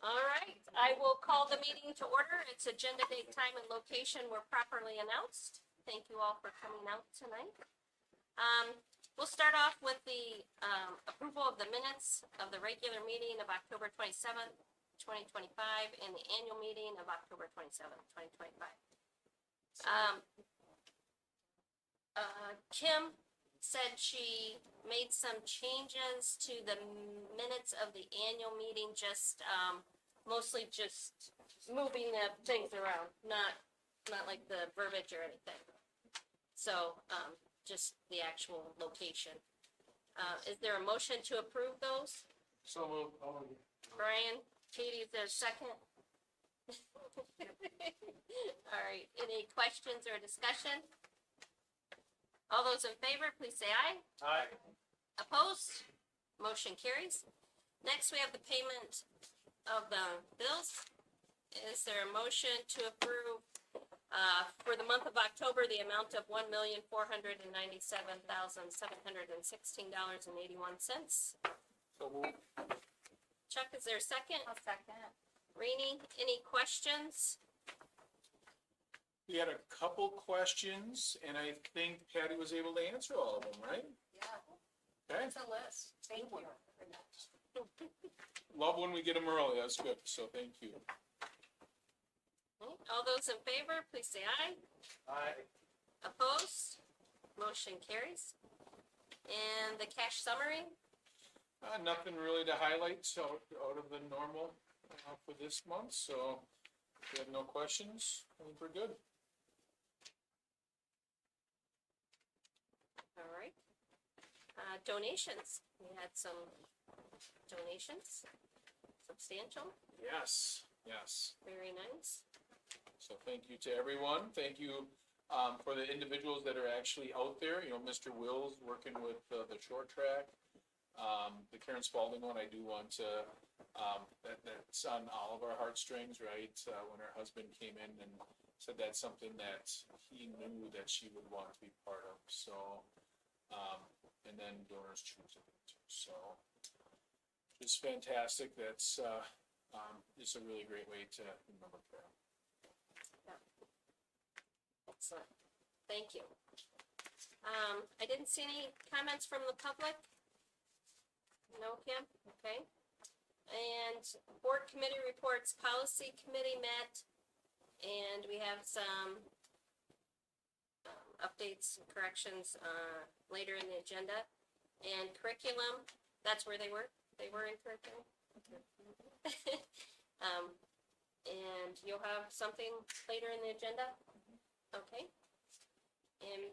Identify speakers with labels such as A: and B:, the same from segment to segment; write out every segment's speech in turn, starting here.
A: All right, I will call the meeting to order. It's agenda date, time, and location were properly announced. Thank you all for coming out tonight. We'll start off with the approval of the minutes of the regular meeting of October 27th, 2025, and the annual meeting of October 27th, 2025. Kim said she made some changes to the minutes of the annual meeting, just mostly just moving the things around, not like the verbiage or anything. So just the actual location. Is there a motion to approve those?
B: So moved. Oh, yeah.
A: Brian, Katie, is there a second? All right, any questions or discussion? All those in favor, please say aye.
B: Aye.
A: Opposed? Motion carries. Next, we have the payment of the bills. Is there a motion to approve for the month of October, the amount of $1,497,716.81?
B: So moved.
A: Chuck, is there a second?
C: I'll second.
A: Rainey, any questions?
B: We had a couple questions, and I think Patty was able to answer all of them, right?
C: Yeah,
B: Okay.
C: it's a list. Thank you.
B: Love when we get them early. That's good. So thank you.
A: All those in favor, please say aye.
B: Aye.
A: Opposed? Motion carries. And the cash summary?
B: Nothing really to highlight out of the normal for this month. So if you have no questions, I think we're good.
A: All right. Donations. We had some donations. Substantial.
B: Yes. Yes.
A: Very nice.
B: So thank you to everyone. Thank you for the individuals that are actually out there. You know, Mr. Wills working with the short track. The Karen Spalding one, I do want to, that's on all of our heartstrings, right? When her husband came in and said that's something that he knew that she would want to be part of. So, and then donors choose it too. So it's fantastic. That's it's a really great way to remember Karen.
A: Excellent. Thank you. I didn't see any comments from the public. No, Kim? Okay. And board committee reports, policy committee met, and we have some updates, corrections later in the agenda. And curriculum, that's where they were? They were in curriculum? And you'll have something later in the agenda? Okay. And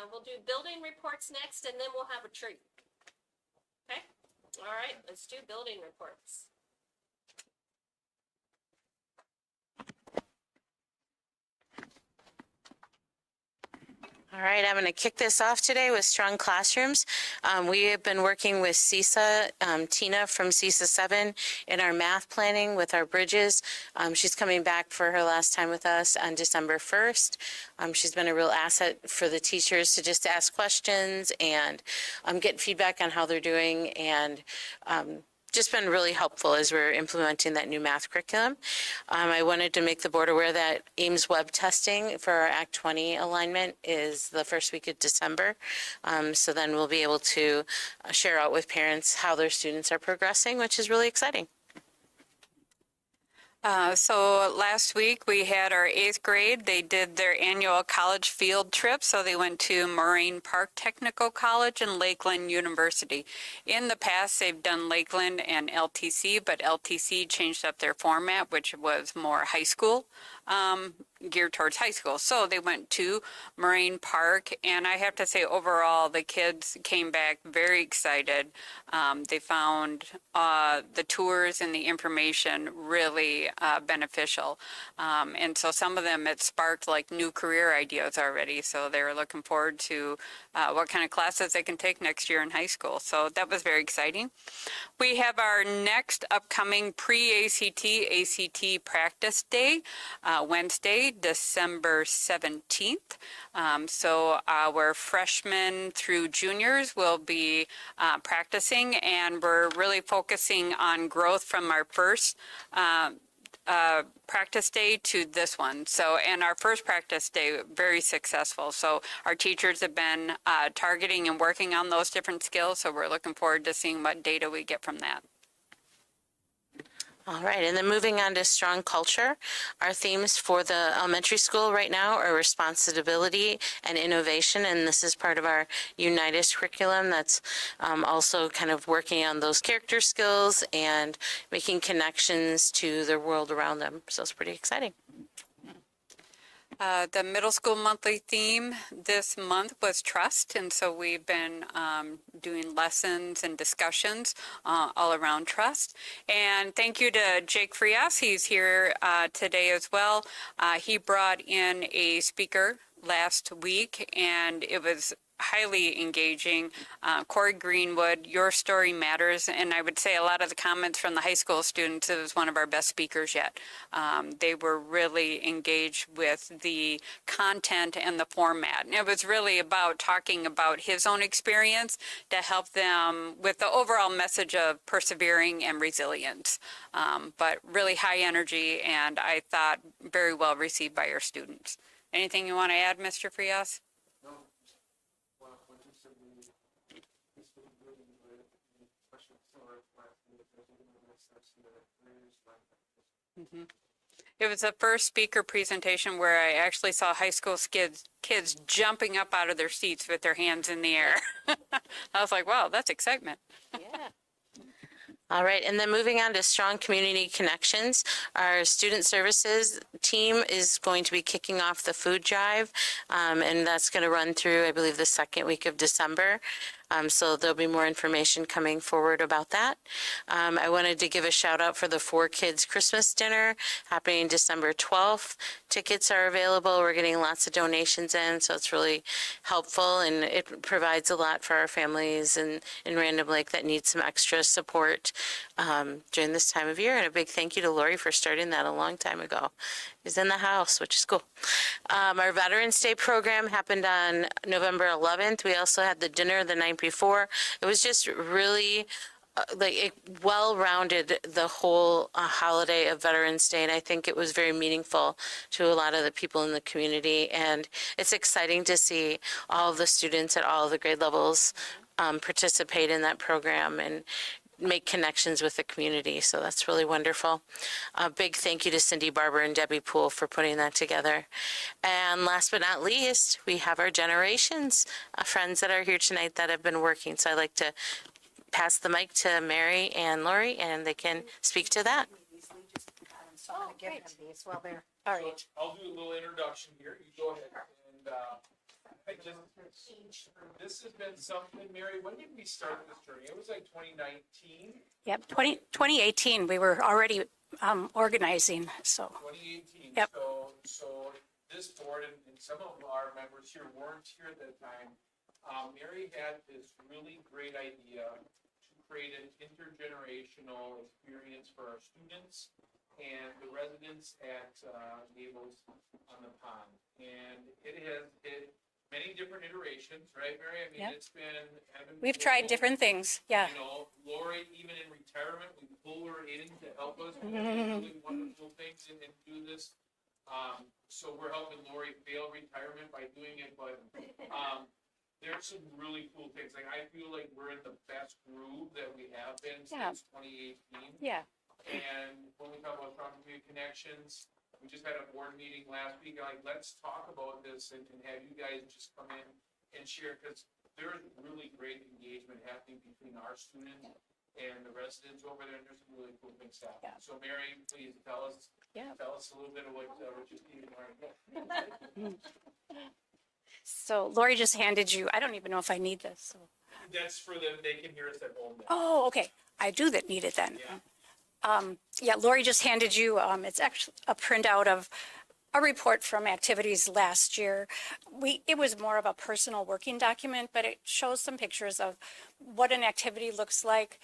A: we'll do building reports next, and then we'll have a treat. Okay? All right, let's do building reports.
D: All right, I'm going to kick this off today with Strong Classrooms. We have been working with CISA, Tina from CISA 7 in our math planning with our bridges. She's coming back for her last time with us on December 1st. She's been a real asset for the teachers to just ask questions and get feedback on how they're doing, and just been really helpful as we're implementing that new math curriculum. I wanted to make the board aware that Ames web testing for our Act 20 alignment is the first week of December. So then we'll be able to share out with parents how their students are progressing, which is really exciting.
E: So last week we had our 8th grade. They did their annual college field trip. So they went to Moraine Park Technical College and Lakeland University. In the past, they've done Lakeland and LTC, but LTC changed up their format, which was more high school, geared towards high school. So they went to Moraine Park, and I have to say overall the kids came back very excited. They found the tours and the information really very beneficial. And so some of them, it sparked like new career ideas already. So they were looking forward to what kind of classes they can take next year in high school. So that was very exciting. We have our next upcoming pre-ACT, ACT practice day, Wednesday, December 17th. So our freshmen through juniors will be practicing, and we're really focusing on growth from our first practice day to this one. So, and our first practice day, very successful. So our teachers have been targeting and working on those different skills. So we're looking forward to seeing what data we get from that.
D: All right, and then moving on to strong culture, our themes for the elementary school right now are responsibility and innovation, and this is part of our Unitas curriculum that's also kind of working on those character skills and making connections to the world around them. So it's pretty exciting.
E: The middle school monthly theme this month was trust, and so we've been doing lessons and discussions all around trust. And thank you to Jake Frias. He's here today as well. He brought in a speaker last week, and it was highly engaging. Corey Greenwood, Your Story Matters, and I would say a lot of the comments from the high school students, it was one of our best speakers yet. They were really engaged with the content and the format, and it was really about talking about his own experience to help them with the overall message of persevering and resilience. But really high energy, and I thought very well received by our students. Anything you want to add, Mr. Frias? It was the first speaker presentation where I actually saw high school kids jumping up out of their seats with their hands in the air. I was like, wow, that's excitement.
D: Yeah. All right, and then moving on to strong community connections, our student services team is going to be kicking off the food drive, and that's going to run through, I believe, the second week of December. So there'll be more information coming forward about that. I wanted to give a shout out for the 4Kids Christmas dinner happening December 12th. Tickets are available. We're getting lots of donations in, so it's really helpful, and it provides a lot for our families in Random Lake that need some extra support during this time of year. And a big thank you to Lori for starting that a long time ago. He's in the house, which is cool. Our Veterans Day program happened on November 11th. We also had the dinner the night before. It was just really it well-rounded the whole holiday of Veterans Day, and I think it was very meaningful to a lot of the people in the community. And it's exciting to see all of the students at all of the grade levels participate in that program and make connections with the community. So that's really wonderful. A big thank you to Cindy Barber and Debbie Poole for putting that together. And last but not least, we have our Generations friends that are here tonight that have been working. So I'd like to pass the mic to Mary and Lori, and they can speak to that.
C: So I'm gonna give them these while they're, all right.
B: So I'll do a little introduction here. You go ahead. And this has been something, Mary, when did we start this journey? It was like 2019?
C: Yep, 2018, we were already organizing, so.
B: 2018.
C: Yep.
B: So this board and some of our members here weren't here at that time. Mary had this really great idea to create an intergenerational experience for our students and the residents at Gables on the Pond. And it has hit many different iterations, right, Mary? I mean,
C: Yep.
B: it's been.
C: We've tried different things, yeah.
B: You know, Lori, even in retirement, we pull her in to help us do really wonderful things and do this. So we're helping Lori fail retirement by doing it, but there's some really cool things. Like, I feel like we're in the best groove that we have been
C: Yeah.
B: since 2018.
C: Yeah,
B: And when we talk about strong community connections, we just had a board meeting last week, like, let's talk about this and have you guys just come in and share, because there's really great engagement happening between our students and the residents over there, and there's some really cool things happening.
C: Yeah.
B: So Mary, please tell us
C: yeah.
B: a little bit of what you see and learn.
C: So Lori just handed you, I don't even know if I need this, so.
B: That's for them, they can hear us at home.
C: Oh, okay, I do that need it then.
B: Yeah.
C: yeah, Lori just handed you, it's actually a printout of a report from activities last year. It was more of a personal working document, but it shows some pictures of what an activity looks like,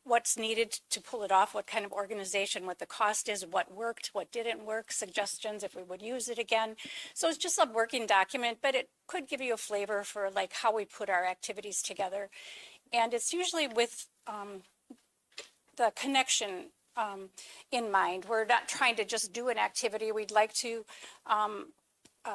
C: what's needed to pull it off, what kind of organization, what the cost is, what worked, what didn't work, suggestions if we would use it again. So it's just a working document, but it could give you a flavor for like how we put our activities together. And it's usually with the connection in mind. We're not trying to just do an activity. We'd like to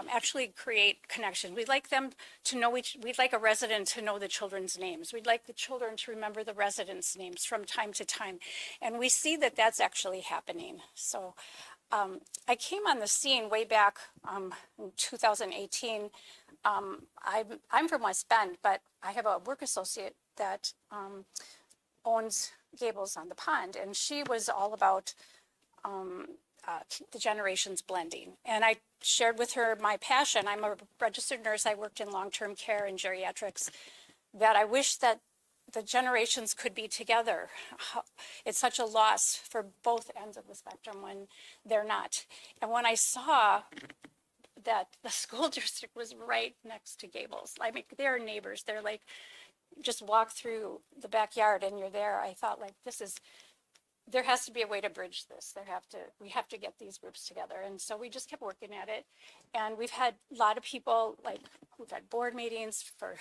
C: actually create connection. We'd like them to know we'd like a resident to know the children's names. We'd like the children to remember the residents' names from time to time. And we see that that's actually happening. So I came on the scene way back in 2018. I'm from West Bend, but I have a work associate that owns Gables on the Pond, and she was all about the generations blending. And I shared with her my passion. I'm a registered nurse. I worked in long-term care and geriatrics, that I wish that the generations could be together. It's such a loss for both ends of the spectrum when they're not. And when I saw that the school district was right next to Gables, I mean, they're neighbors. They're like, just walk through the backyard and you're there. I thought, like, there has to be a way to bridge this. We have to get these groups together. And so we just kept working at it. And we've had a lot of people, like, we've had board meetings for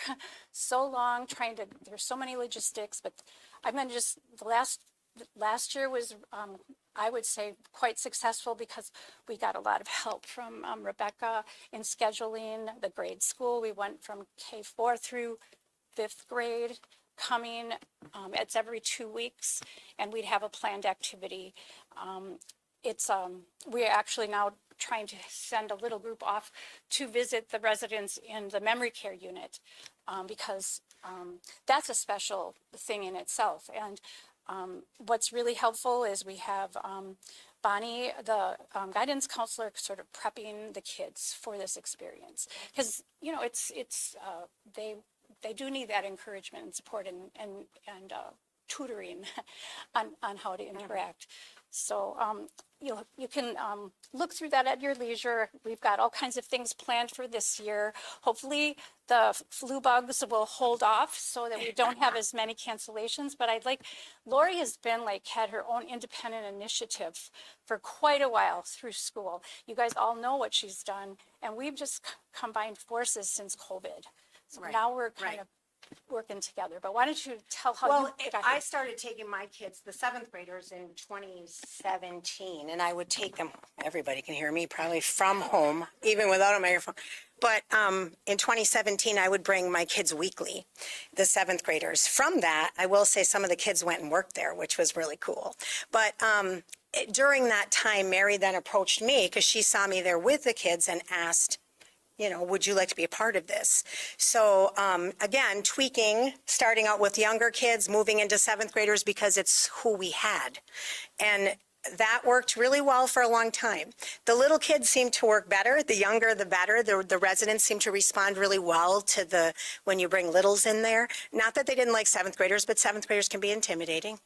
C: so long there's so many logistics, but I'm going to just, last year was, I would say, quite successful because we got a lot of help from Rebecca in scheduling the grade school. We went from K4 through 5th grade, coming, it's every 2 weeks, and we'd have a planned activity. We're actually now trying to send a little group off to visit the residents in the memory care unit, because that's a special thing in itself. And what's really helpful is we have Bonnie, the guidance counselor, sort of prepping the kids for this experience, because they do need that encouragement and support and tutoring on how to interact. So you can look through that at your leisure. We've got all kinds of things planned for this year. Hopefully the flu bugs will hold off so that we don't have as many cancellations. But Lori has had her own independent initiative for quite a while through school. You guys all know what she's done, and we've just combined forces since COVID. So now we're kind of working together. But why don't you tell how you got
F: I
C: here?
F: started taking my kids, the 7th graders, in 2017, and I would take them, everybody can hear me, probably from home, even without a microphone. But in 2017, I would bring my kids weekly, the 7th graders. From that, I will say some of the kids went and worked there, which was really cool. But during that time, Mary then approached me because she saw me there with the kids and asked, would you like to be a part of this? So again, tweaking, starting out with younger kids, moving into 7th graders because it's who we had. And that worked really well for a long time. The little kids seem to work better. The younger, the better. The residents seem to respond really well to when you bring littles in there. Not that they didn't like 7th graders, but 7th graders can be intimidating,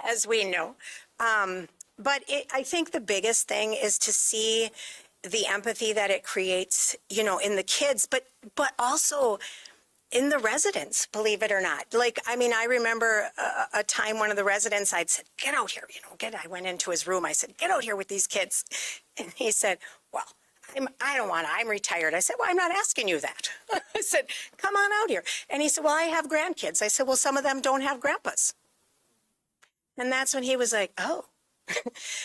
F: as we know. But I think the biggest thing is to see the empathy that it creates, in the kids, but also in the residents, believe it or not. I remember a time one of the residents, I'd said, get out here, I went into his room. I said, get out here with these kids. And he said, well, I don't want to, I'm retired. I said, well, I'm not asking you that. I said, come on out here. And he said, well, I have grandkids. I said, well, some of them don't have grandpas. And that's when he was like, oh.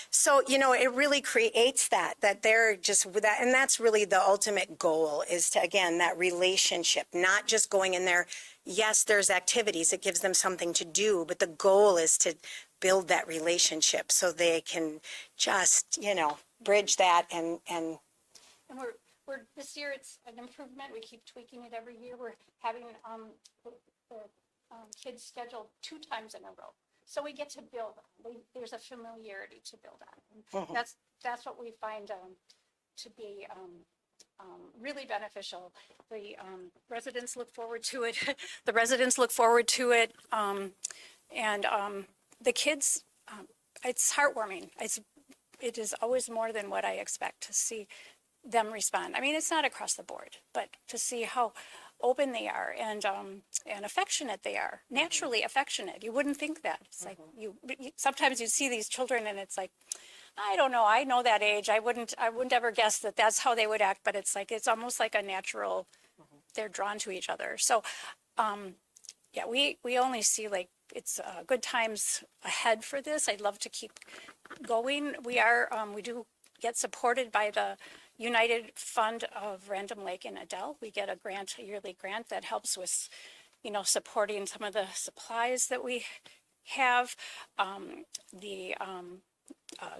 F: So, it really creates that they're just with that. And that's really the ultimate goal, is to, again, that relationship, not just going in there. Yes, there's activities. It gives them something to do. But the goal is to build that relationship so they can just, bridge that and
C: we're this year it's an improvement. We keep tweaking it every year. We're having the kids scheduled 2 times in a row. So we get to build. There's a familiarity to build on. And that's what we find to be really beneficial. The residents look forward to it. The residents look forward to it, and the kids, it's heartwarming. It is always more than what I expect to see them respond. I mean, it's not across the board, but to see how open they are and affectionate they are, naturally affectionate. You wouldn't think that. It's like sometimes you see these children and it's like, I don't know. I know that age. I wouldn't ever guess that that's how they would act, but it's like, it's almost like a natural, they're drawn to each other. So, yeah, we only see like, it's good times ahead for this. I'd love to keep going. We do get supported by the United Fund of Random Lake and Adele. We get a yearly grant that helps with, supporting some of the supplies that we have. The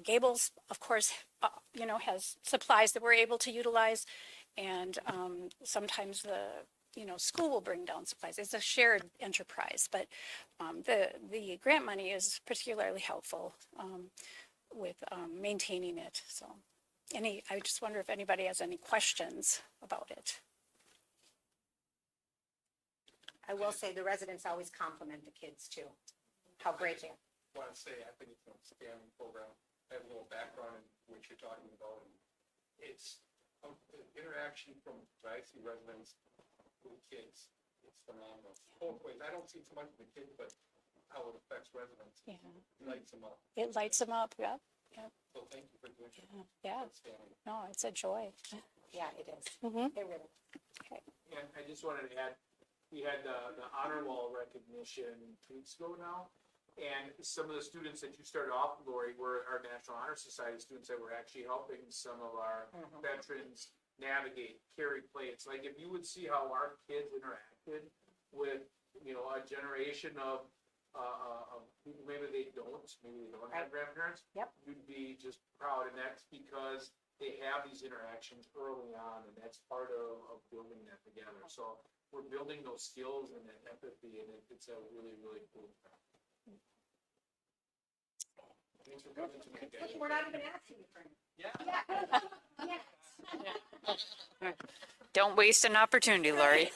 C: Gables, of course, has supplies that we're able to utilize. And sometimes the school will bring down supplies. It's a shared enterprise, but the grant money is particularly helpful with maintaining it. So I just wonder if anybody has any questions about it.
F: I will say the residents always compliment the kids too, how great they are.
G: Want to say, I think it's an outstanding program. I have a little background in what you're talking about. And it's the interaction from what I see residents with kids. It's phenomenal. Both ways. I don't see so much of the kids, but how it affects residents.
C: Yeah.
G: It lights them up.
C: It lights them up. Yep.
G: So thank you for doing it.
C: Yeah.
G: Outstanding.
C: No, it's a joy.
F: Yeah, it is.
C: Mhm.
F: It really.
H: And I just wanted to add, we had the honor wall recognition 2 weeks ago now. And some of the students that you started off, Lori, were our National Honor Society students that were actually helping some of our veterans navigate, carry plates. Like if you would see how our kids interacted with, a generation of people, maybe they don't have grandparents.
F: Yep.
H: You'd be just proud, and that's because they have these interactions early on, and that's part of building that together. So we're building those skills and that empathy, and it's a really, really cool thing.
G: Thanks for coming tonight, guys.
F: We're not even asking you for it.
E: Don't waste an opportunity, Lori.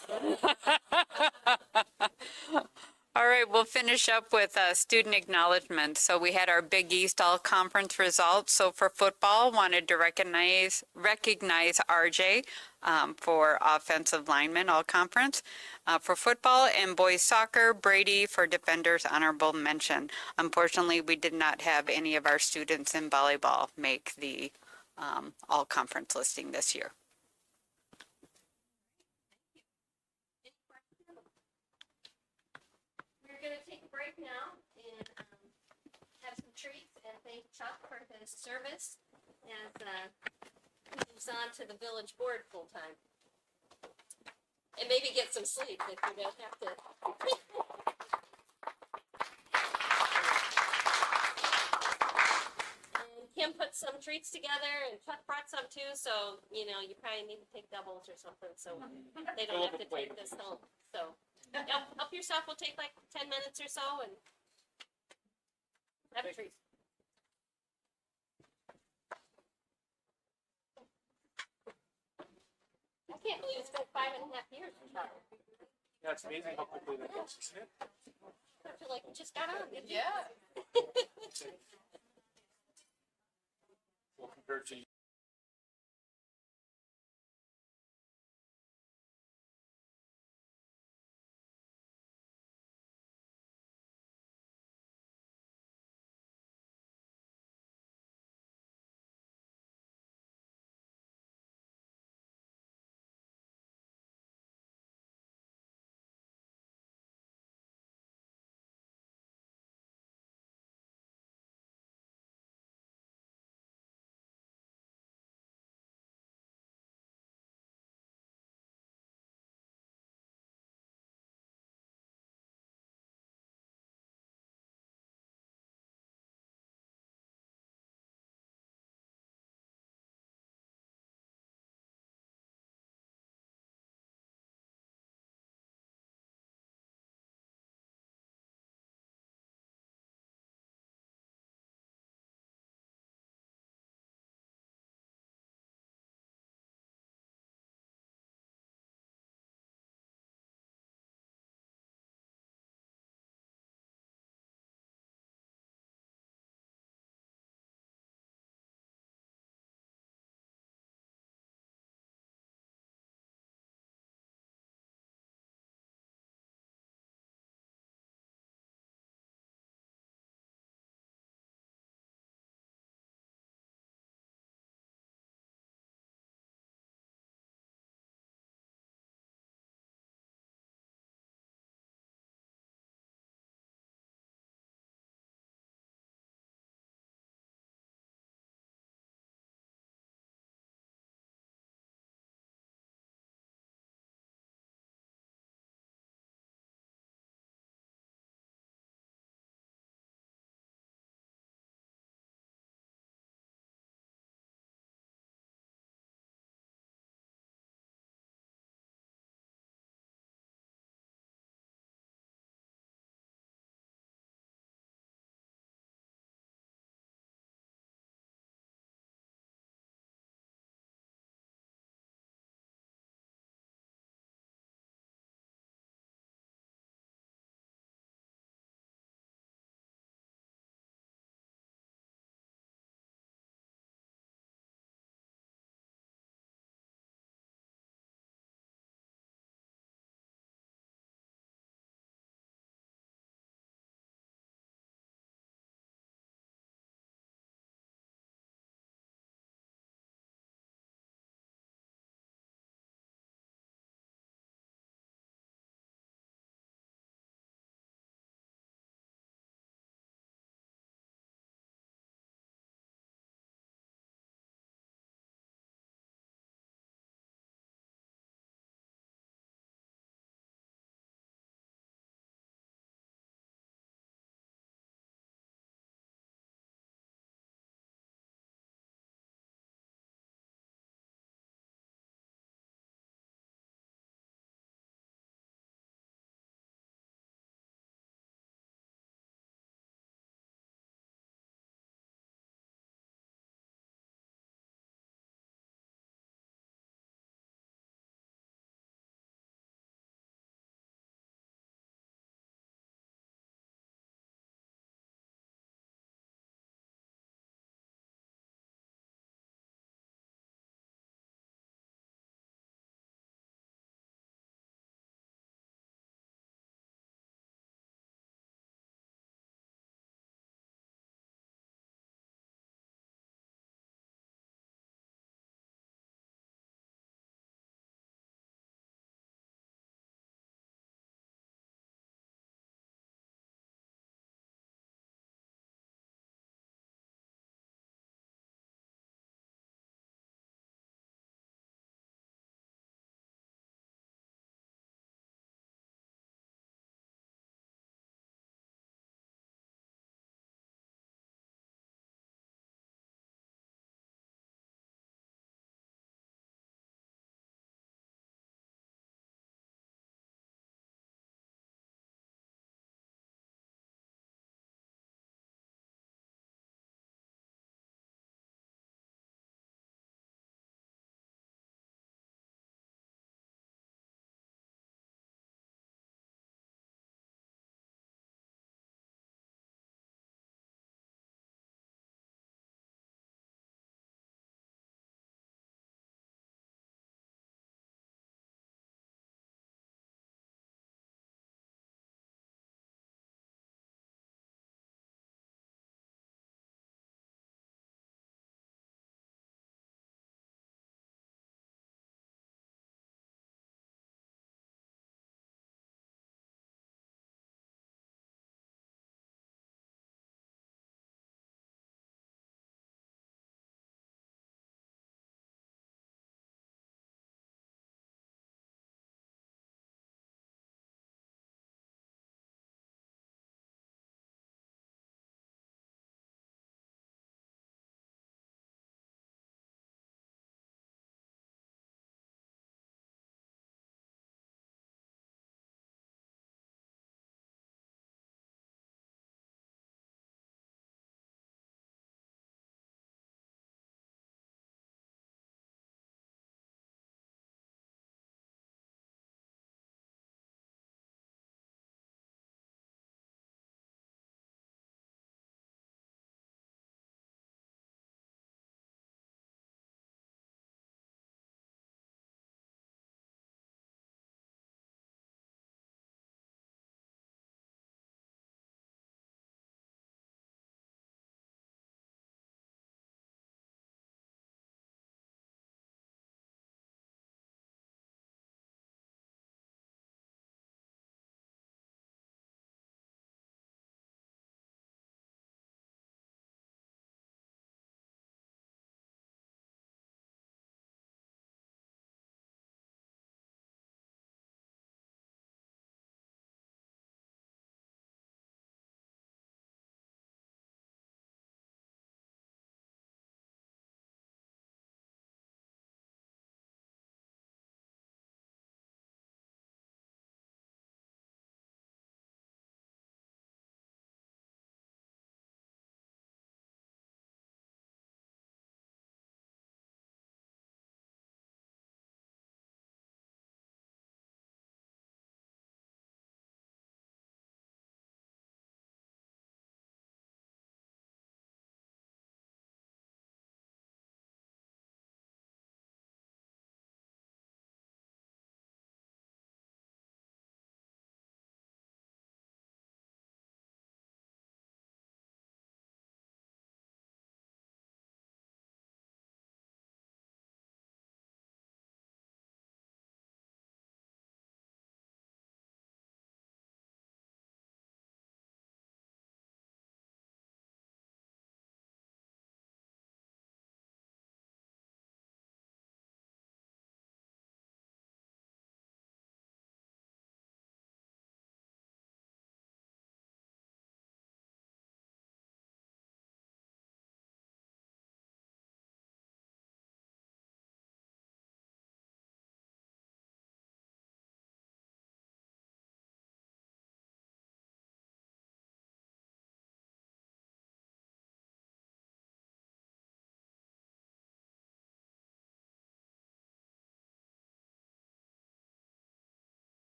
E: All right, we'll finish up with student acknowledgement. So we had our Big East All Conference results. So for football, wanted to recognize RJ for offensive lineman All Conference. For football and boys soccer, Brady for defenders honorable mention. Unfortunately, we did not have any of our students in volleyball make the All Conference listing this year.
A: We're gonna take a break now and have some treats and thank Chuck for his service as he moves on to the village board full time. And maybe get some sleep if you don't have to. And Kim put some treats together and Chuck brought some too, so you probably need to take doubles or something, so they don't have to take this home. So help yourself. We'll take like 10 minutes or so and have a treat. I can't believe it's been 5.5 years.
H: Yeah, it's amazing how quickly that goes, isn't it?
A: I feel like we just got on, didn't you?
H: Well, compared to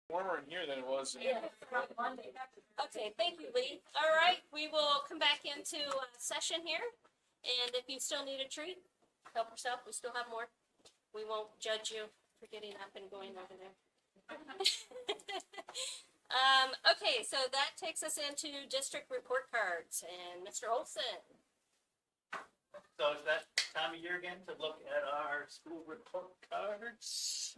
B: Warmer in here than it was.
A: Okay, thank you, Lee. All right, we will come back into session here. And if you still need a treat, help yourself. We still have more. We won't judge you for getting up and going over there. Okay, so that takes us into district report cards and Mr. Olson.
I: So it's that time of year again to look at our school report cards.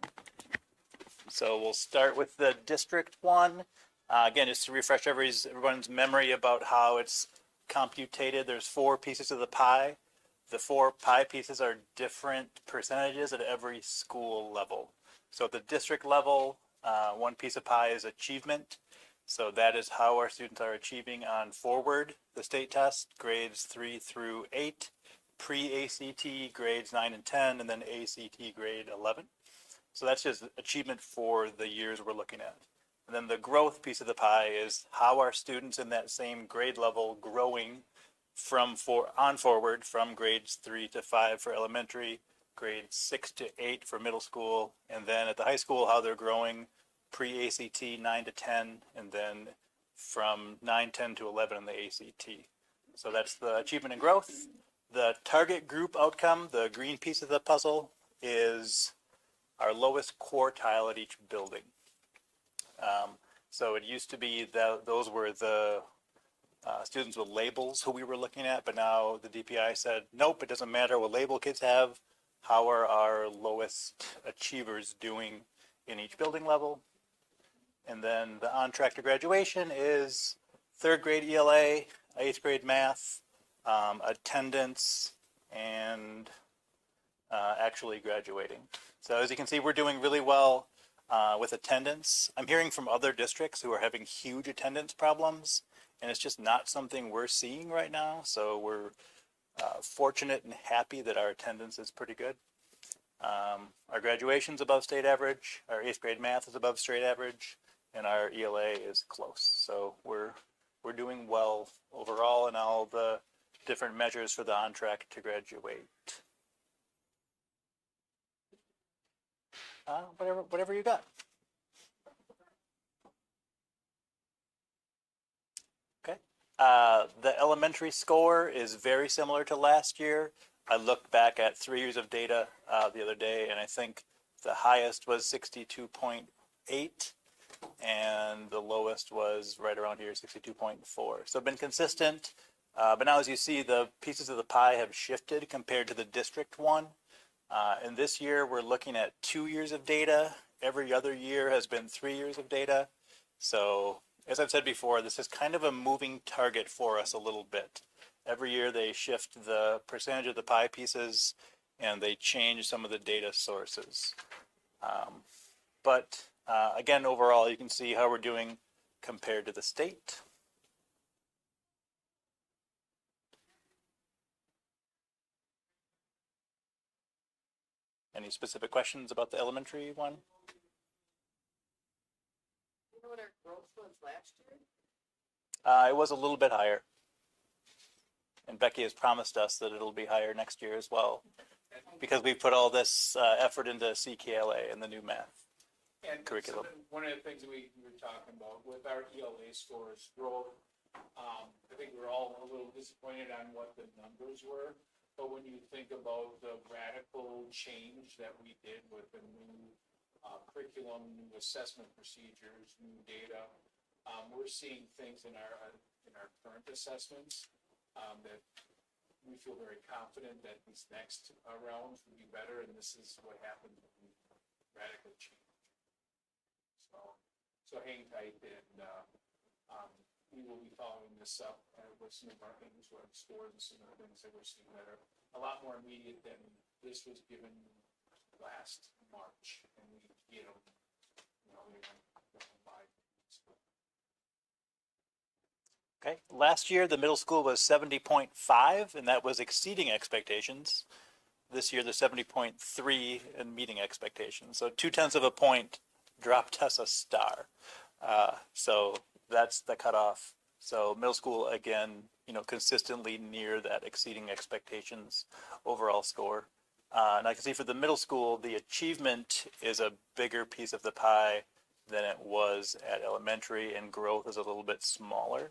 I: So we'll start with the district one. Again, just to refresh everyone's memory about how it's computated, there's 4 pieces of the pie. The 4 pie pieces are different percentages at every school level. So at the district level, one piece of pie is achievement. So that is how our students are achieving on Forward, the state test, grades 3 through 8, pre-ACT grades 9 and 10, and then ACT grade 11. So that's just achievement for the years we're looking at. And then the growth piece of the pie is how are students in that same grade level growing on Forward from grades 3 to 5 for elementary, grades 6 to 8 for middle school, and then at the high school, how they're growing pre-ACT 9 to 10, and then from 9, 10 to 11 in the ACT. So that's the achievement and growth. The target group outcome, the green piece of the puzzle, is our lowest quartile at each building. So it used to be that those were the students with labels who we were looking at, but now the DPI said, nope, it doesn't matter what label kids have. How are our lowest achievers doing in each building level? And then the on track to graduation is 3rd grade ELA, 8th grade math, attendance, and actually graduating. So as you can see, we're doing really well with attendance. I'm hearing from other districts who are having huge attendance problems, and it's just not something we're seeing right now. So we're fortunate and happy that our attendance is pretty good. Our graduation's above state average, our 8th grade math is above state average, and our ELA is close. So we're doing well overall in all the different measures for the on track to graduate. Whatever you got. Okay. The elementary score is very similar to last year. I looked back at 3 years of data the other day, and I think the highest was 62.8, and the lowest was right around here, 62.4. So it's been consistent, but now as you see, the pieces of the pie have shifted compared to the district one. And this year, we're looking at 2 years of data. Every other year has been 3 years of data. So as I've said before, this is kind of a moving target for us a little bit. Every year they shift the percentage of the pie pieces and they change some of the data sources. But again, overall, you can see how we're doing compared to the state. Any specific questions about the elementary one?
A: You know what our growth was last year?
I: It was a little bit higher. And Becky has promised us that it'll be higher next year as well, because we put all this effort into CKLA and the new math
B: And
I: curriculum.
B: one of the things that we were talking about with our ELA scores growth, I think we're all a little disappointed on what the numbers were. But when you think about the radical change that we did with the new curriculum, new assessment procedures, new data, we're seeing things in our current assessments that we feel very confident that these next rounds will be better, and this is what happens when we radically change. So hang tight, and we will be following this up with some of our things, with scores and some of the things that we're seeing that are a lot more immediate than this was given last March, and we get them, we went by.
I: Okay, last year the middle school was 70.5, and that was exceeding expectations. This year they're 70.3 and meeting expectations. So 0.2 of a point dropped us a star. So that's the cutoff. So middle school, again, consistently near that exceeding expectations overall score. And I can see for the middle school, the achievement is a bigger piece of the pie than it was at elementary, and growth is a little bit smaller.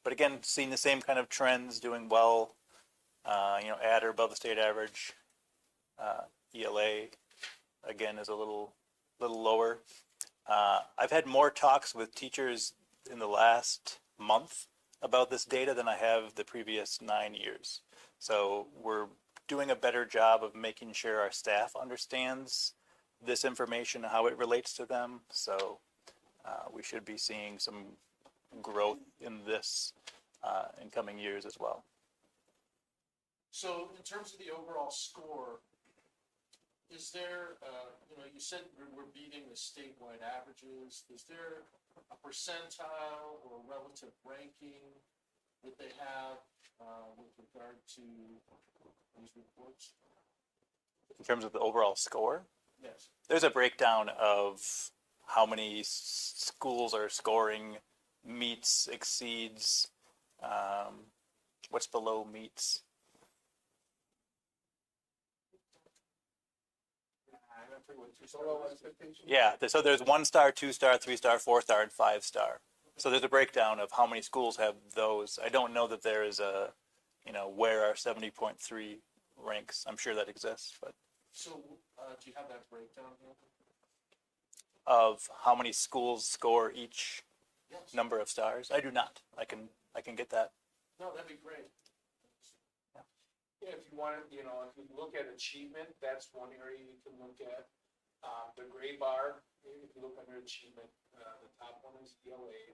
I: But again, seeing the same kind of trends, doing well, at or above the state average. ELA, again, is a little lower. I've had more talks with teachers in the last month about this data than I have the previous 9 years. So we're doing a better job of making sure our staff understands this information, how it relates to them. So we should be seeing some growth in this in coming years as well.
J: So in terms of the overall score, is there, you said we're beating the statewide averages. Is there a percentile or relative ranking that they have with regard to these reports?
I: In terms of the overall score,
J: Yes.
I: there's a breakdown of how many schools are scoring, meets, exceeds, what's below meets.
G: Total expectation?
I: Yeah, so there's 1-star, 2-star, 3-star, 4-star, and 5-star. So there's a breakdown of how many schools have those. I don't know that there is a, where our 70.3 ranks. I'm sure that exists, but
J: So do you have that breakdown here?
I: of how many schools score each
J: Yes.
I: number of stars, I do not. I can get that.
J: No, that'd be great.
H: Yeah, if you want to, if you look at achievement, that's one area you can look at. The gray bar, if you look under achievement, the top one is ELA,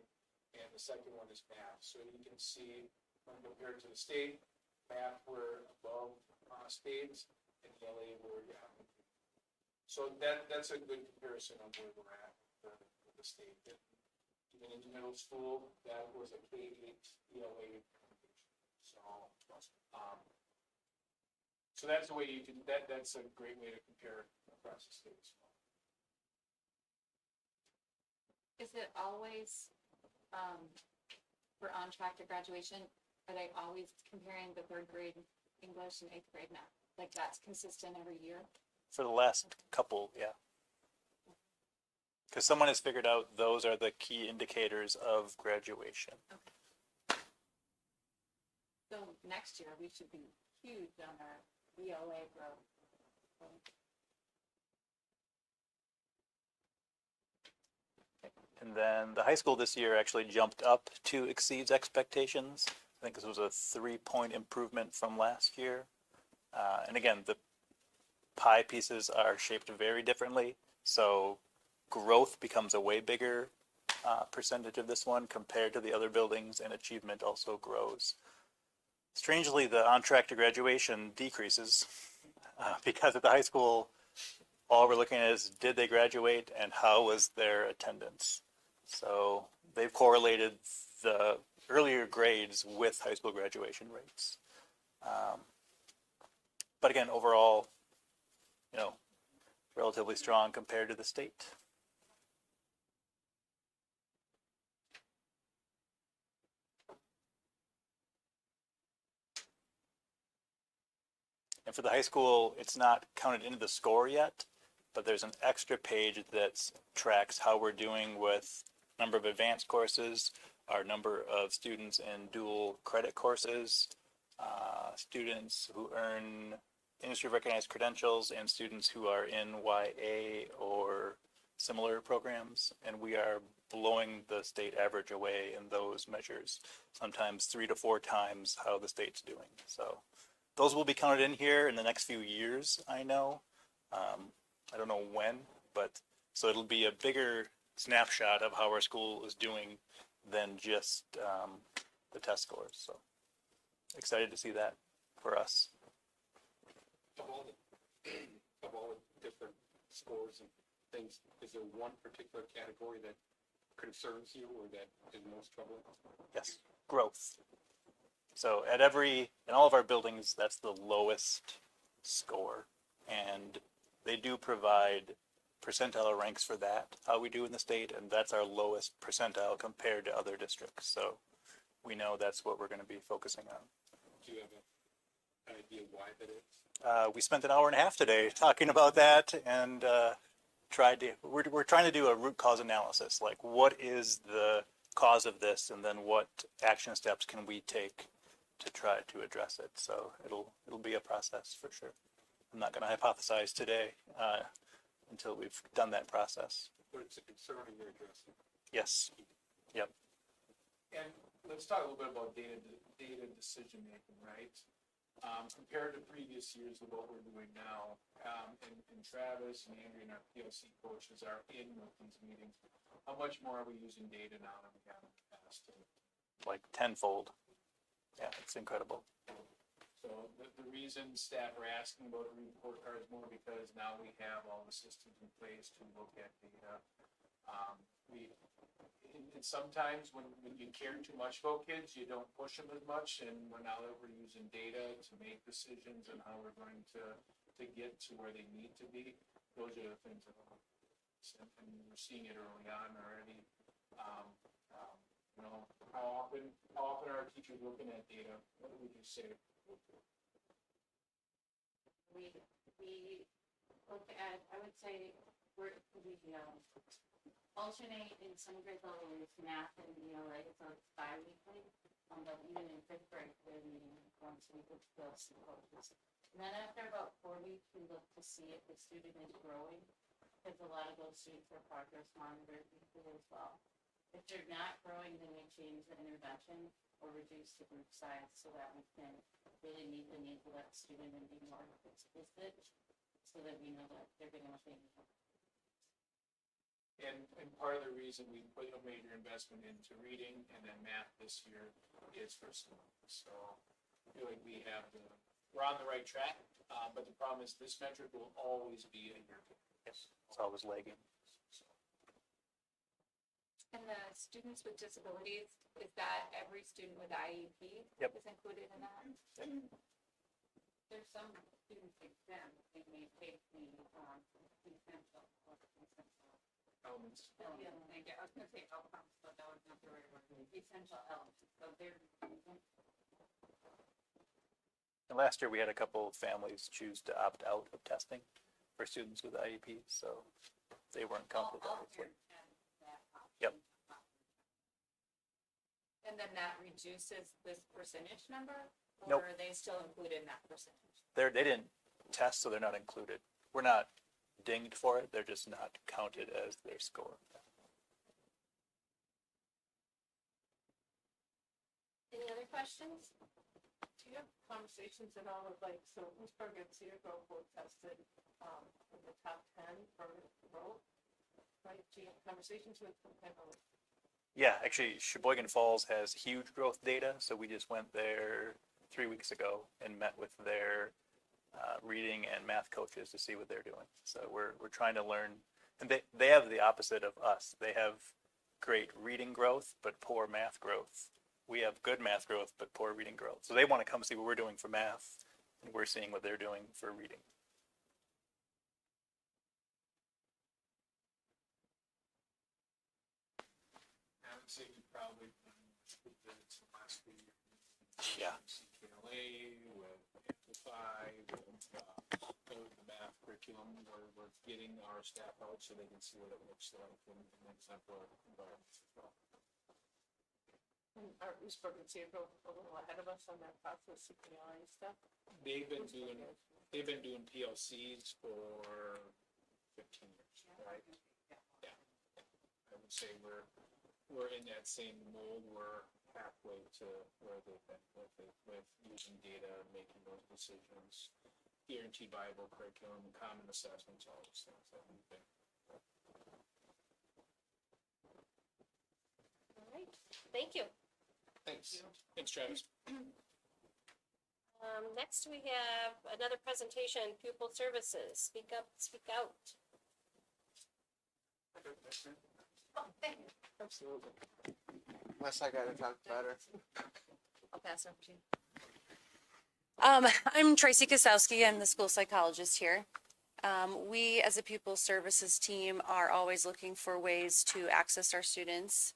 H: and the second one is math. So you can see when compared to the state, math we're above states, and ELA we're down. So that's a good comparison on where we're at with the state. Even in the middle school, that was a K-8 ELA. So that's the way you can, that's a great way to compare across the state as well.
K: Is it always, for on track to graduation, are they always comparing the third grade English and eighth grade math? Like that's consistent every year?
I: For the last couple, yeah. Because someone has figured out those are the key indicators of graduation.
K: So next year, we should be huge on our ELA growth.
I: And then the high school this year actually jumped up to exceeds expectations. I think this was a 3-point improvement from last year. And again, the pie pieces are shaped very differently. So growth becomes a way bigger percentage of this one compared to the other buildings, and achievement also grows. Strangely, the on track to graduation decreases because at the high school, all we're looking at is did they graduate and how was their attendance. So they've correlated the earlier grades with high school graduation rates. But again, overall, relatively strong compared to the state. And for the high school, it's not counted into the score yet, but there's an extra page that tracks how we're doing with number of advanced courses, our number of students in dual credit courses, students who earn industry recognized credentials, and students who are in YA or similar programs. And we are blowing the state average away in those measures, sometimes 3 to 4 times how the state's doing. So those will be counted in here in the next few years, I know. I don't know when, but so it'll be a bigger snapshot of how our school is doing than just the test scores. So excited to see that for us.
G: Of all the different scores and things, is there one particular category that concerns you or that is most troubling?
I: Yes, growth. So in all of our buildings, that's the lowest score. And they do provide percentile ranks for that, how we do in the state, and that's our lowest percentile compared to other districts. So we know that's what we're going to be focusing on.
G: Do you have an idea why that is?
I: We spent an hour and a half today talking about that and we're trying to do a root cause analysis, like what is the cause of this, and then what action steps can we take to try to address it. So it'll be a process for sure. I'm not going to hypothesize today until we've done that process.
G: But it's a concern you're addressing.
I: Yes. Yep.
B: And let's talk a little bit about data decision making, right? Compared to previous years of what we're doing now, and Travis and Andrea and our PLC coaches are in with these meetings. How much more are we using data now than we have in the past?
I: Like tenfold. Yeah, it's incredible.
B: So the reason staff are asking about the report cards more because now we have all the systems in place to look at data. And sometimes when you care too much about kids, you don't push them as much. And now that we're using data to make decisions and how we're going to get to where they need to be, those are the things that we're, and we're seeing it early on already. You know, how often are teachers looking at data? What would you say?
K: We look at, I would say, we alternate in some grade levels, math and ELA, so it's bi-weekly. But even in fifth grade, we're meeting once a week with those coaches. And then after about 4 weeks, we look to see if the student is growing, because a lot of those students are progress monitored weekly as well. If they're not growing, then we change the intervention or reduce the group size so that we can really meet the needs of that student and be more explicit, so that we know that they're getting what they need.
B: And part of the reason we put a major investment into reading and then math this year is for students. So I feel like we're on the right track, but the problem is this metric will always be a year.
I: Yes. It's always lagging.
K: And the students with disabilities, is that every student with IEP?
I: Yep.
K: Is included in that?
I: Yep.
K: There's some students exempt, they may take the, essential.
B: Elements.
K: Yeah, thank you. I was gonna say outcomes, but that was not the right word. Essential elements, so they're.
I: And last year we had a couple of families choose to opt out of testing for students with IEPs, so they weren't counted. Obviously. Yep.
K: And then that reduces this percentage number?
I: Nope.
K: Or are they still included in that percentage?
I: They didn't test, so they're not included. We're not dinged for it. They're just not counted as their score.
A: Any other questions?
L: Do you have conversations at all with so Lewisburg and Cedar Grove both tested, in the top 10 for growth? Right, do you have conversations with them kind of?
I: Yeah, actually, Sheboygan Falls has huge growth data, so we just went there 3 weeks ago and met with their reading and math coaches to see what they're doing. So we're trying to learn, and they have the opposite of us. They have great reading growth, but poor math growth. We have good math growth, but poor reading growth. So they want to come see what we're doing for math, and we're seeing what they're doing for reading.
B: I would say we probably did it some last few years.
I: Yeah.
B: CKLA, with Amplify, with the math curriculum, where we're getting our staff out so they can see what it looks like in an exemplar environment as well.
L: And are Lewisburg and Cedar Grove a little ahead of us on that process, CPI stuff?
B: They've been doing PLCs for 15 years, right? Yeah. I would say we're in that same mold. We're halfway to where they've been with using data, making those decisions, guaranteed viable curriculum, common assessments, all those things that we've been.
A: All right, thank you.
B: Thanks. Thanks, Travis.
A: Next we have another presentation, pupil services. Speak up, speak out.
B: Absolutely.
M: Unless I gotta talk better.
K: I'll pass it over to you.
N: I'm Tracy Kosowski. I'm the school psychologist here. We, as a pupil services team, are always looking for ways to access our students.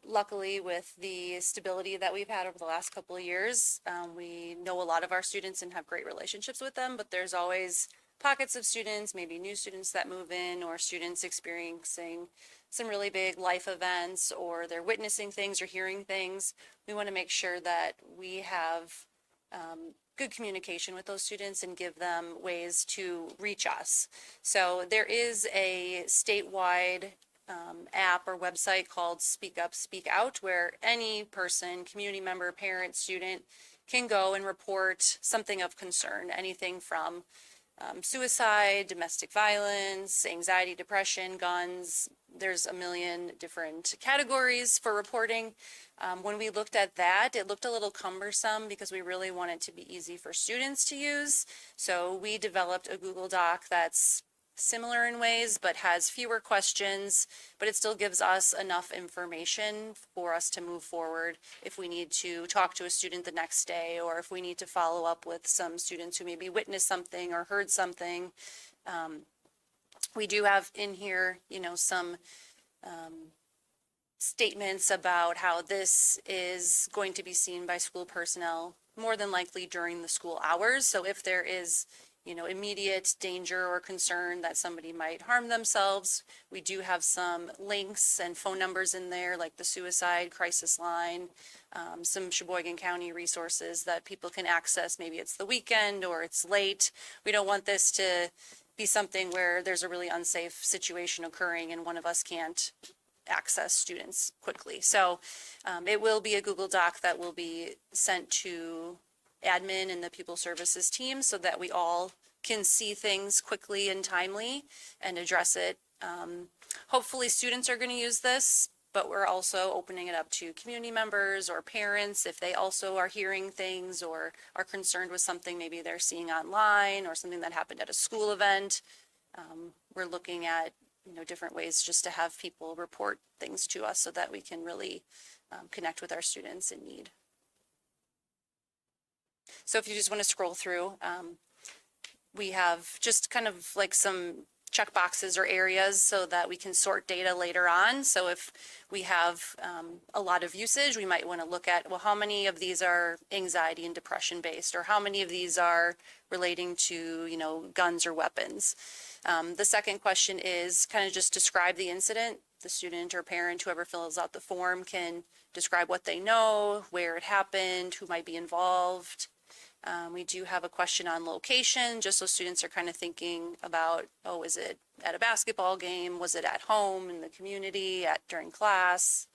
N: Luckily, with the stability that we've had over the last couple of years, we know a lot of our students and have great relationships with them, but there's always pockets of students, maybe new students that move in, or students experiencing some really big life events, or they're witnessing things or hearing things. We want to make sure that we have good communication with those students and give them ways to reach us. So there is a statewide app or website called Speak Up, Speak Out, where any person, community member, parent, student, can go and report something of concern, anything from suicide, domestic violence, anxiety, depression, guns. There's a million different categories for reporting. When we looked at that, it looked a little cumbersome because we really want it to be easy for students to use. So we developed a Google Doc that's similar in ways, but has fewer questions, but it still gives us enough information for us to move forward if we need to talk to a student the next day, or if we need to follow up with some students who maybe witnessed something or heard something. We do have in here, some statements about how this is going to be seen by school personnel more than likely during the school hours. So if there is immediate danger or concern that somebody might harm themselves, we do have some links and phone numbers in there, like the suicide crisis line, some Sheboygan County resources that people can access. Maybe it's the weekend or it's late. We don't want this to be something where there's a really unsafe situation occurring and one of us can't access students quickly. So it will be a Google Doc that will be sent to admin and the pupil services team so that we all can see things quickly and timely and address it. Hopefully students are going to use this, but we're also opening it up to community members or parents if they also are hearing things or are concerned with something maybe they're seeing online or something that happened at a school event. We're looking at different ways just to have people report things to us so that we can really connect with our students in need. So if you just want to scroll through, we have just kind of like some check boxes or areas so that we can sort data later on. So if we have a lot of usage, we might want to look at, well, how many of these are anxiety and depression based, or how many of these are relating to, guns or weapons. The second question is kind of just describe the incident. The student or parent, whoever fills out the form, can describe what they know, where it happened, who might be involved. We do have a question on location, just so students are kind of thinking about, oh, is it at a basketball game? Was it at home, in the community, during class?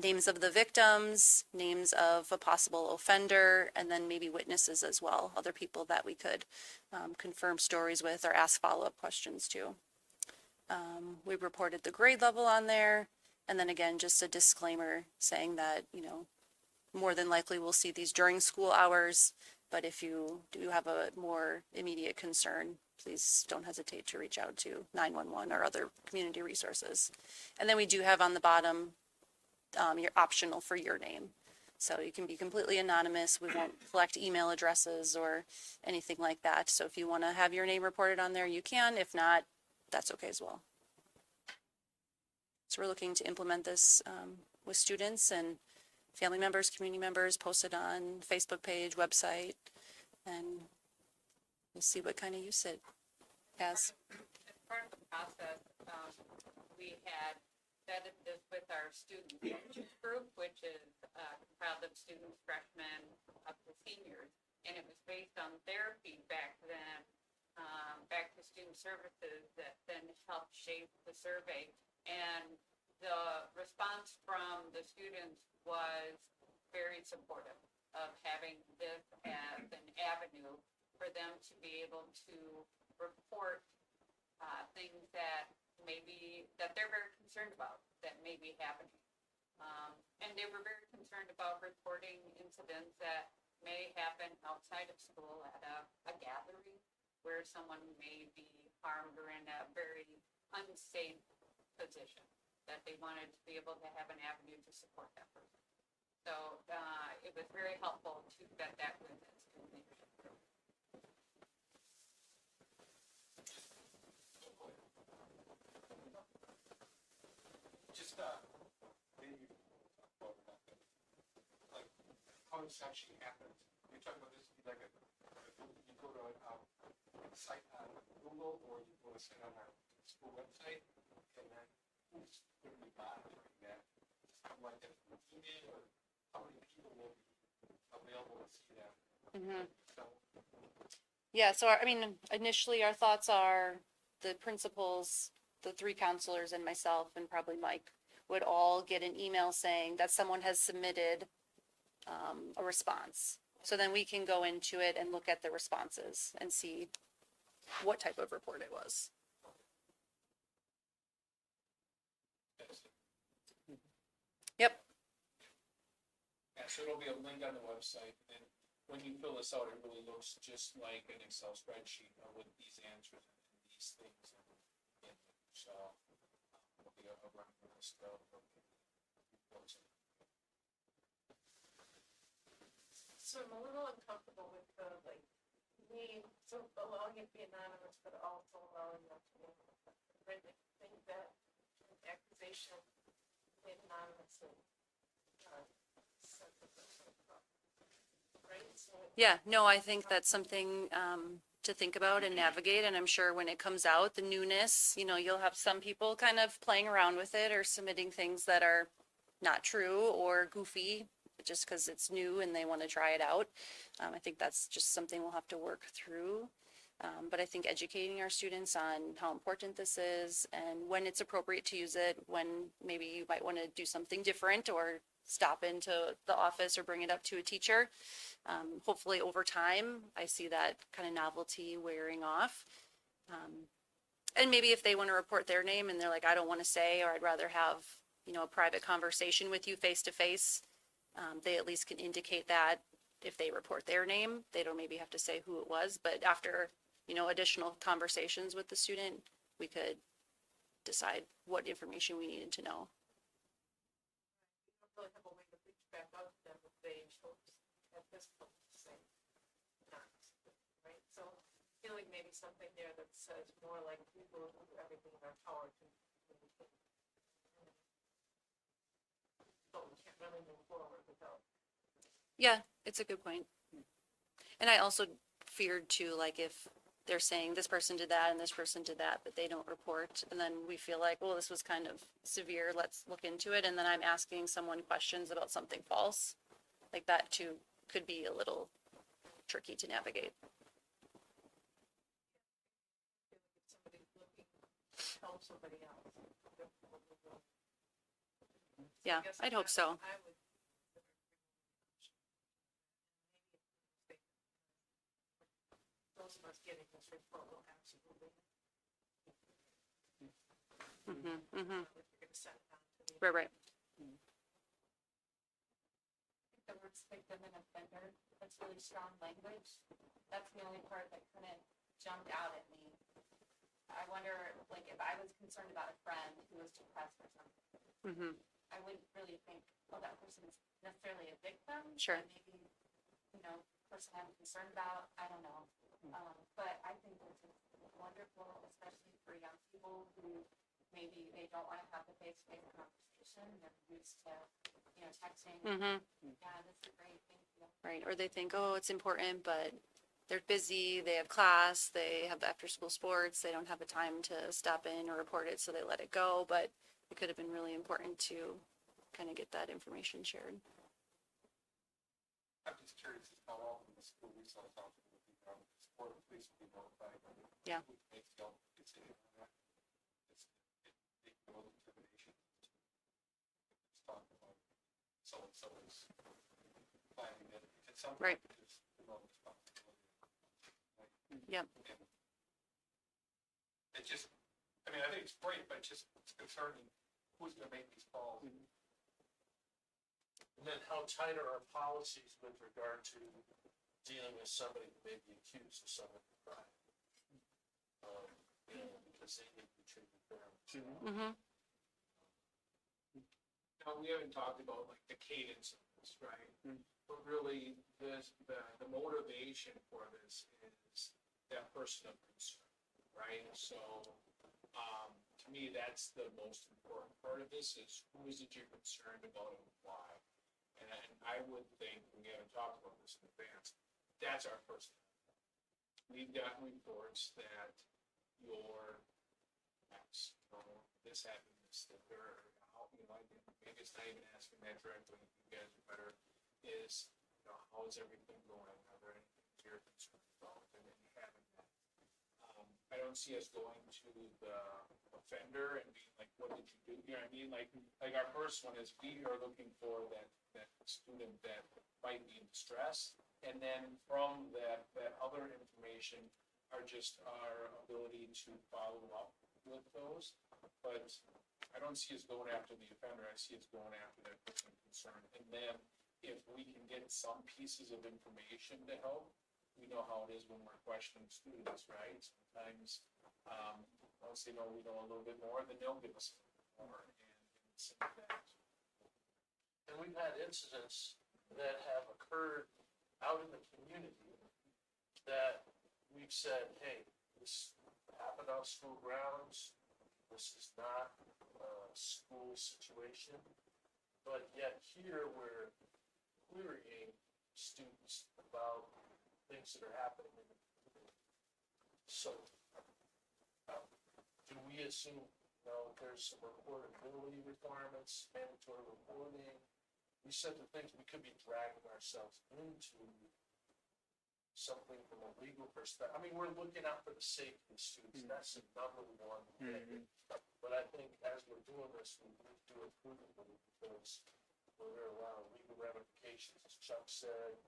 N: Names of the victims, names of a possible offender, and then maybe witnesses as well, other people that we could confirm stories with or ask follow-up questions to. We reported the grade level on there, and then again, just a disclaimer saying that, more than likely we'll see these during school hours, but if you do have a more immediate concern, please don't hesitate to reach out to 911 or other community resources. And then we do have on the bottom, you're optional for your name. So you can be completely anonymous. We won't collect email addresses or anything like that. So if you want to have your name reported on there, you can. If not, that's okay as well. So we're looking to implement this with students and family members, community members, post it on Facebook page, website, and we'll see what kind of use it has.
E: As part of the process, we had vetted this with our student coaches group, which is comprised of students, freshmen, up to seniors, and it was based on their feedback then back to student services that then helped shape the survey. And the response from the students was very supportive of having this as an avenue for them to be able to report things that they're very concerned about that may be happening. And they were very concerned about reporting incidents that may happen outside of school at a gathering where someone may be harmed or in a very unsafe position, that they wanted to be able to have an avenue to support that person. So it was very helpful to vet that with the student leadership group.
G: Just, maybe talk about that, like, how this actually happens. You're talking about this, like, you go to a site, listed on our school website, and then who's going to be monitoring that? Like an email, or how many people will be available to see that? So,
N: Yeah, so I mean, initially our thoughts are the principals, the three counselors and myself and probably Mike would all get an email saying that someone has submitted a response. So then we can go into it and look at the responses and see what type of report it was. Yep.
B: Yeah, so it'll be a link on the website, and when you fill this out, it really looks just like an Excel spreadsheet with these answers and these things. And so, it'll be a running list of reports.
L: So I'm a little uncomfortable with the, like, so allowing it to be anonymous, but also allowing them to be anonymous. I think that an accusation made anonymously, right? So
N: Yeah, no, I think that's something to think about and navigate, and I'm sure when it comes out, the newness, you know, you'll have some people kind of playing around with it or submitting things that are not true or goofy, just because it's new and they want to try it out. I think that's just something we'll have to work through. But I think educating our students on how important this is and when it's appropriate to use it, when maybe you might want to do something different or stop into the office or bring it up to a teacher. Hopefully over time, I see that kind of novelty wearing off. And maybe if they want to report their name and they're like, I don't want to say, or I'd rather have, you know, a private conversation with you face to face, they at least can indicate that if they report their name, they don't maybe have to say who it was, but after, you know, additional conversations with the student, we could decide what information we needed to know.
L: you don't really have a way to reach back out to them if they chose at this point to say not, right? So I feel like maybe something there that says more like we will do everything in our power to communicate. But we can't really move forward without.
N: Yeah, it's a good point. And I also feared too, like if they're saying this person did that and this person did that, but they don't report, and then we feel like, well, this was kind of severe, let's look into it, and then I'm asking someone questions about something false, like that too could be a little tricky to navigate.
L: If somebody's looking to help somebody else.
N: Yeah,
L: I guess
N: I'd hope so.
L: I would. Those of us getting this report will absolutely. If you're gonna send it out to the.
N: Right.
K: The words victim and offender, that's really strong language. That's the only part that kind of jumped out at me. I wonder, like, if I was concerned about a friend who was depressed or something, I wouldn't really think, oh, that person is necessarily a victim.
N: Sure.
K: But maybe, you know, person I'm concerned about, I don't know. But I think this is wonderful, especially for young people who maybe they don't want to have the face-to-face conversation. They're used to, you know, texting. Yeah, this is great. Thank you.
N: Right, or they think, oh, it's important, but they're busy, they have class, they have after-school sports, they don't have the time to stop in or report it, so they let it go, but it could have been really important to kind of get that information shared.
G: I'm just curious as how often the school resource officer would be, support of police would be notified.
N: Yeah.
G: Who makes the ultimate decision on that? It's no determination. It's talking about so-and-so is finding that at some
N: Right.
G: point there's no responsibility.
N: Yep.
G: And it just, I mean, I think it's great, but it's concerning who's gonna make these calls.
J: And then how tight are our policies with regard to dealing with somebody who may be accused of some of the crime? Because they need to be treated fairly.
B: Now, we haven't talked about like the cadence of this, right? But really, the motivation for this is that person of concern, right? So, to me, that's the most important part of this is who is it you're concerned about and why? And I would think, we haven't talked about this in advance, that's our person. We've got reports that your X, this happened, this, that, or, how, maybe it's not even asking that directly, you guys are better, is, how is everything going? Are there any things you're concerned about, and then having that. I don't see us going to the offender and being like, what did you do? You know what I mean? Like our first one is we are looking for that student that might be in distress. And then from that other information are just our ability to follow up with those. But I don't see us going after the offender. I see us going after that person concern. And then if we can get some pieces of information to help, we know how it is when we're questioning students, right? Sometimes, once they know we know a little bit more, then they'll give us more, and it's that.
J: And we've had incidents that have occurred out in the community that we've said, hey, this happened on school grounds, this is not a school situation, but yet here we're querying students about things that are happening in the community. So, do we assume, there's some reportability requirements, mandatory reporting? These sorts of things, we could be dragging ourselves into something from a legal perspective. I mean, we're looking out for the safety of students, that's the number one thing. But I think as we're doing this, we need to do it prudently, because there are a lot of legal ramifications, as Chuck said,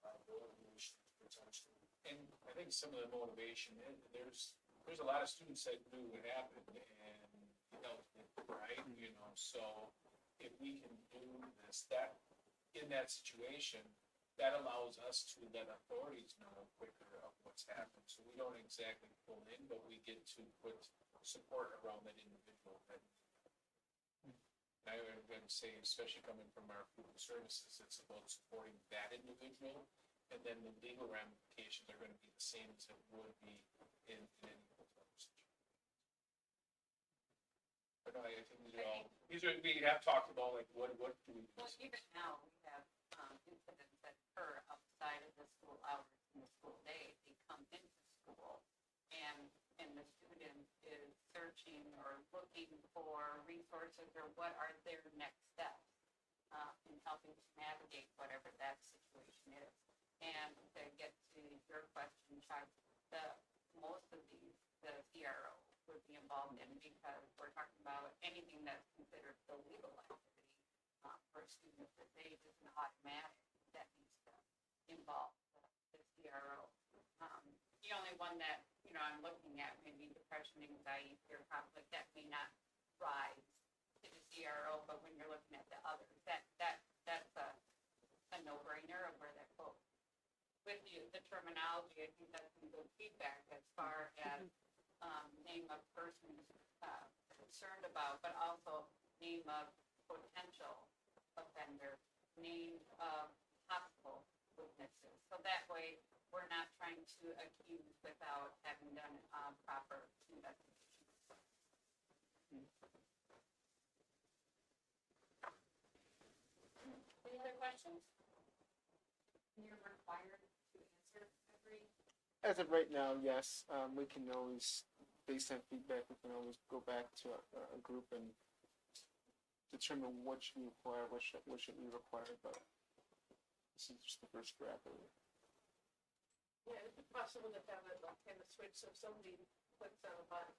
J: liability issues potentially.
B: And I think some of the motivation, there's a lot of students that knew what happened and dealt with it, right? So if we can do this, that, in that situation, that allows us to let authorities know quicker of what's happened. So we don't exactly pull in, but we get to put support around that individual. I would say, especially coming from our food services, it's about supporting that individual, and then the legal ramifications are going to be the same as it would be in any of those other situations. But no, I think these are, we have talked about, like, what do we do?
K: Well, even now, we have, incidents that occur outside of the school hours in the school day. They come into school and the student is searching or looking for resources or what are their next steps, in helping to navigate whatever that situation is. And to get to your question, Chuck, most of these, the CRO would be involved in, because we're talking about anything that's considered illegal activity, for students, that they just an automatic that needs to involve the CRO. The only one that, I'm looking at, maybe depression, anxiety, fear, conflict, that may not rise to the CRO, but when you're looking at the others, that's a no-brainer of where that goes. With the terminology, I think that's some good feedback as far as name of person concerned about, but also name of potential offender, name of possible witnesses. So that way, we're not trying to accuse without having done proper investigation. Any other questions? You're required to answer every.
M: As of right now, yes, we can always, based on feedback, we can always go back to a group and determine what should we require, what should be required, but this is just the first draft of it.
L: Yeah, is it possible to have it like kind of switch, so if somebody clicks on a button,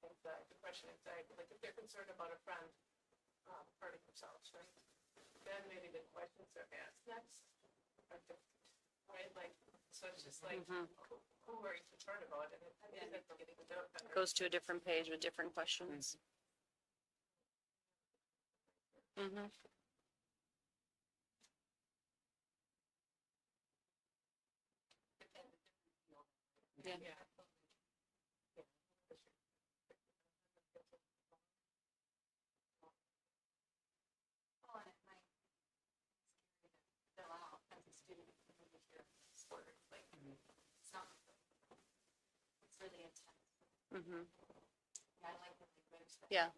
L: anxiety, depression, anxiety, like if they're concerned about a friend hurting themselves, right? Then maybe the questions are asked next are different, right? Like, so it's just like, who are you concerned about? And then getting to know better.
N: Goes to a different page with different questions. Mm-hmm. Yeah.
L: Yeah.
K: Oh, and it might be scary to fill out as a student when you hear these words, like, it's not, it's really intense.
N: Mm-hmm.
K: Yeah, I like the language that.
N: Yeah.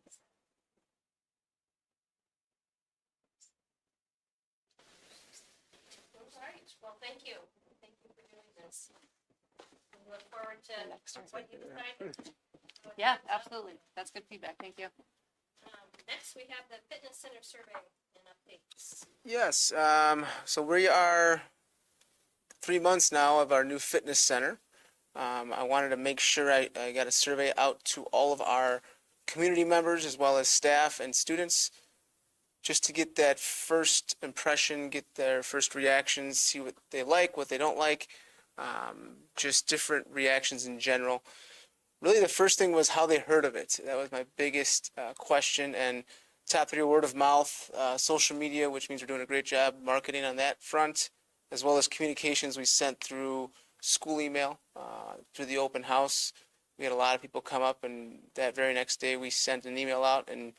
A: All right, well, thank you. Thank you for doing this. look forward to what you decide.
N: Yeah, absolutely. That's good feedback. Thank you.
A: Next, we have the fitness center survey and updates.
M: Yes, so we are 3 months now of our new fitness center. I wanted to make sure I got a survey out to all of our community members as well as staff and students, just to get that first impression, get their first reactions, see what they like, what they don't like, just different reactions in general. Really, the first thing was how they heard of it. That was my biggest question. And top three, word of mouth, social media, which means we're doing a great job marketing on that front, as well as communications we sent through school email, through the open house. We had a lot of people come up, and that very next day we sent an email out, and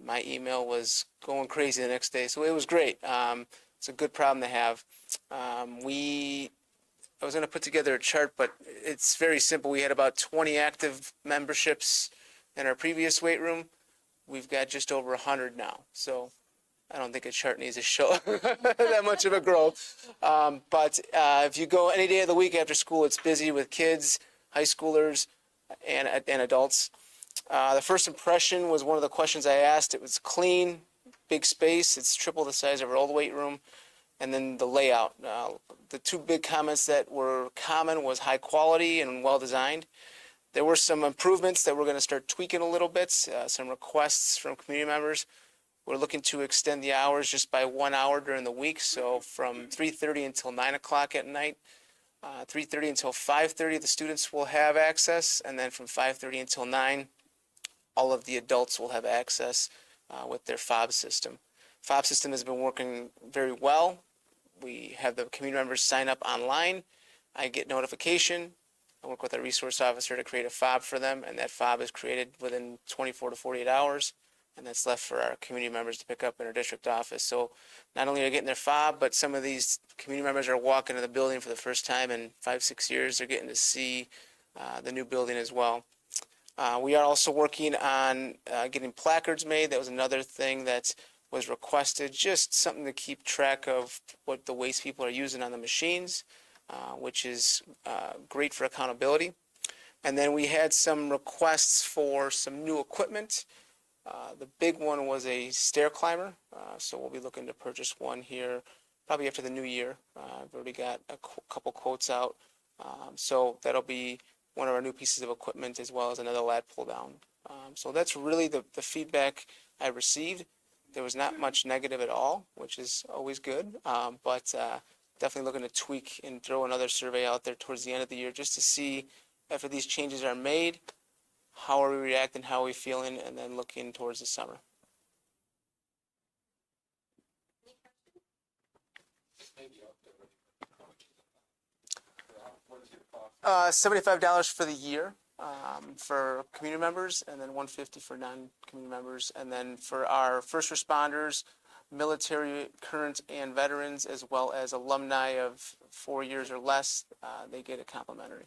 M: my email was going crazy the next day. So it was great. It's a good problem to have. I was going to put together a chart, but it's very simple. We had about 20 active memberships in our previous weight room. We've got just over 100 now. So I don't think a chart needs to show that much of a growth. But if you go any day of the week after school, it's busy with kids, high schoolers, and adults. The first impression was one of the questions I asked. It was clean, big space. It's triple the size of our old weight room. And then the layout. The two big comments that were common was high quality and well designed. There were some improvements that we're going to start tweaking a little bit, some requests from community members. We're looking to extend the hours just by 1 hour during the week, so from 3:30 until 9 o'clock at night. 3:30 until 5:30, the students will have access, and then from 5:30 until 9, all of the adults will have access with their fob system. Fob system has been working very well. We have the community members sign up online. I get notification. I work with a resource officer to create a fob for them, and that fob is created within 24 to 48 hours, and that's left for our community members to pick up in our district office. So not only are they getting their fob, but some of these community members are walking to the building for the first time in 5-6 years. They're getting to see the new building as well. We are also working on getting placards made. That was another thing that was requested, just something to keep track of what the waste people are using on the machines, which is great for accountability. And then we had some requests for some new equipment. The big one was a stair climber, so we'll be looking to purchase one here probably after the new year. I've already got a couple quotes out, so that'll be one of our new pieces of equipment, as well as another lat pull down. So that's really the feedback I received. There was not much negative at all, which is always good, but definitely looking to tweak and throw another survey out there towards the end of the year just to see, after these changes are made, how are we reacting, how are we feeling, and then looking towards the summer. $75 for the year for community members, and then $150 for non-community members. And then for our first responders, military, current, and veterans, as well as alumni of 4 years or less, they get it complimentary.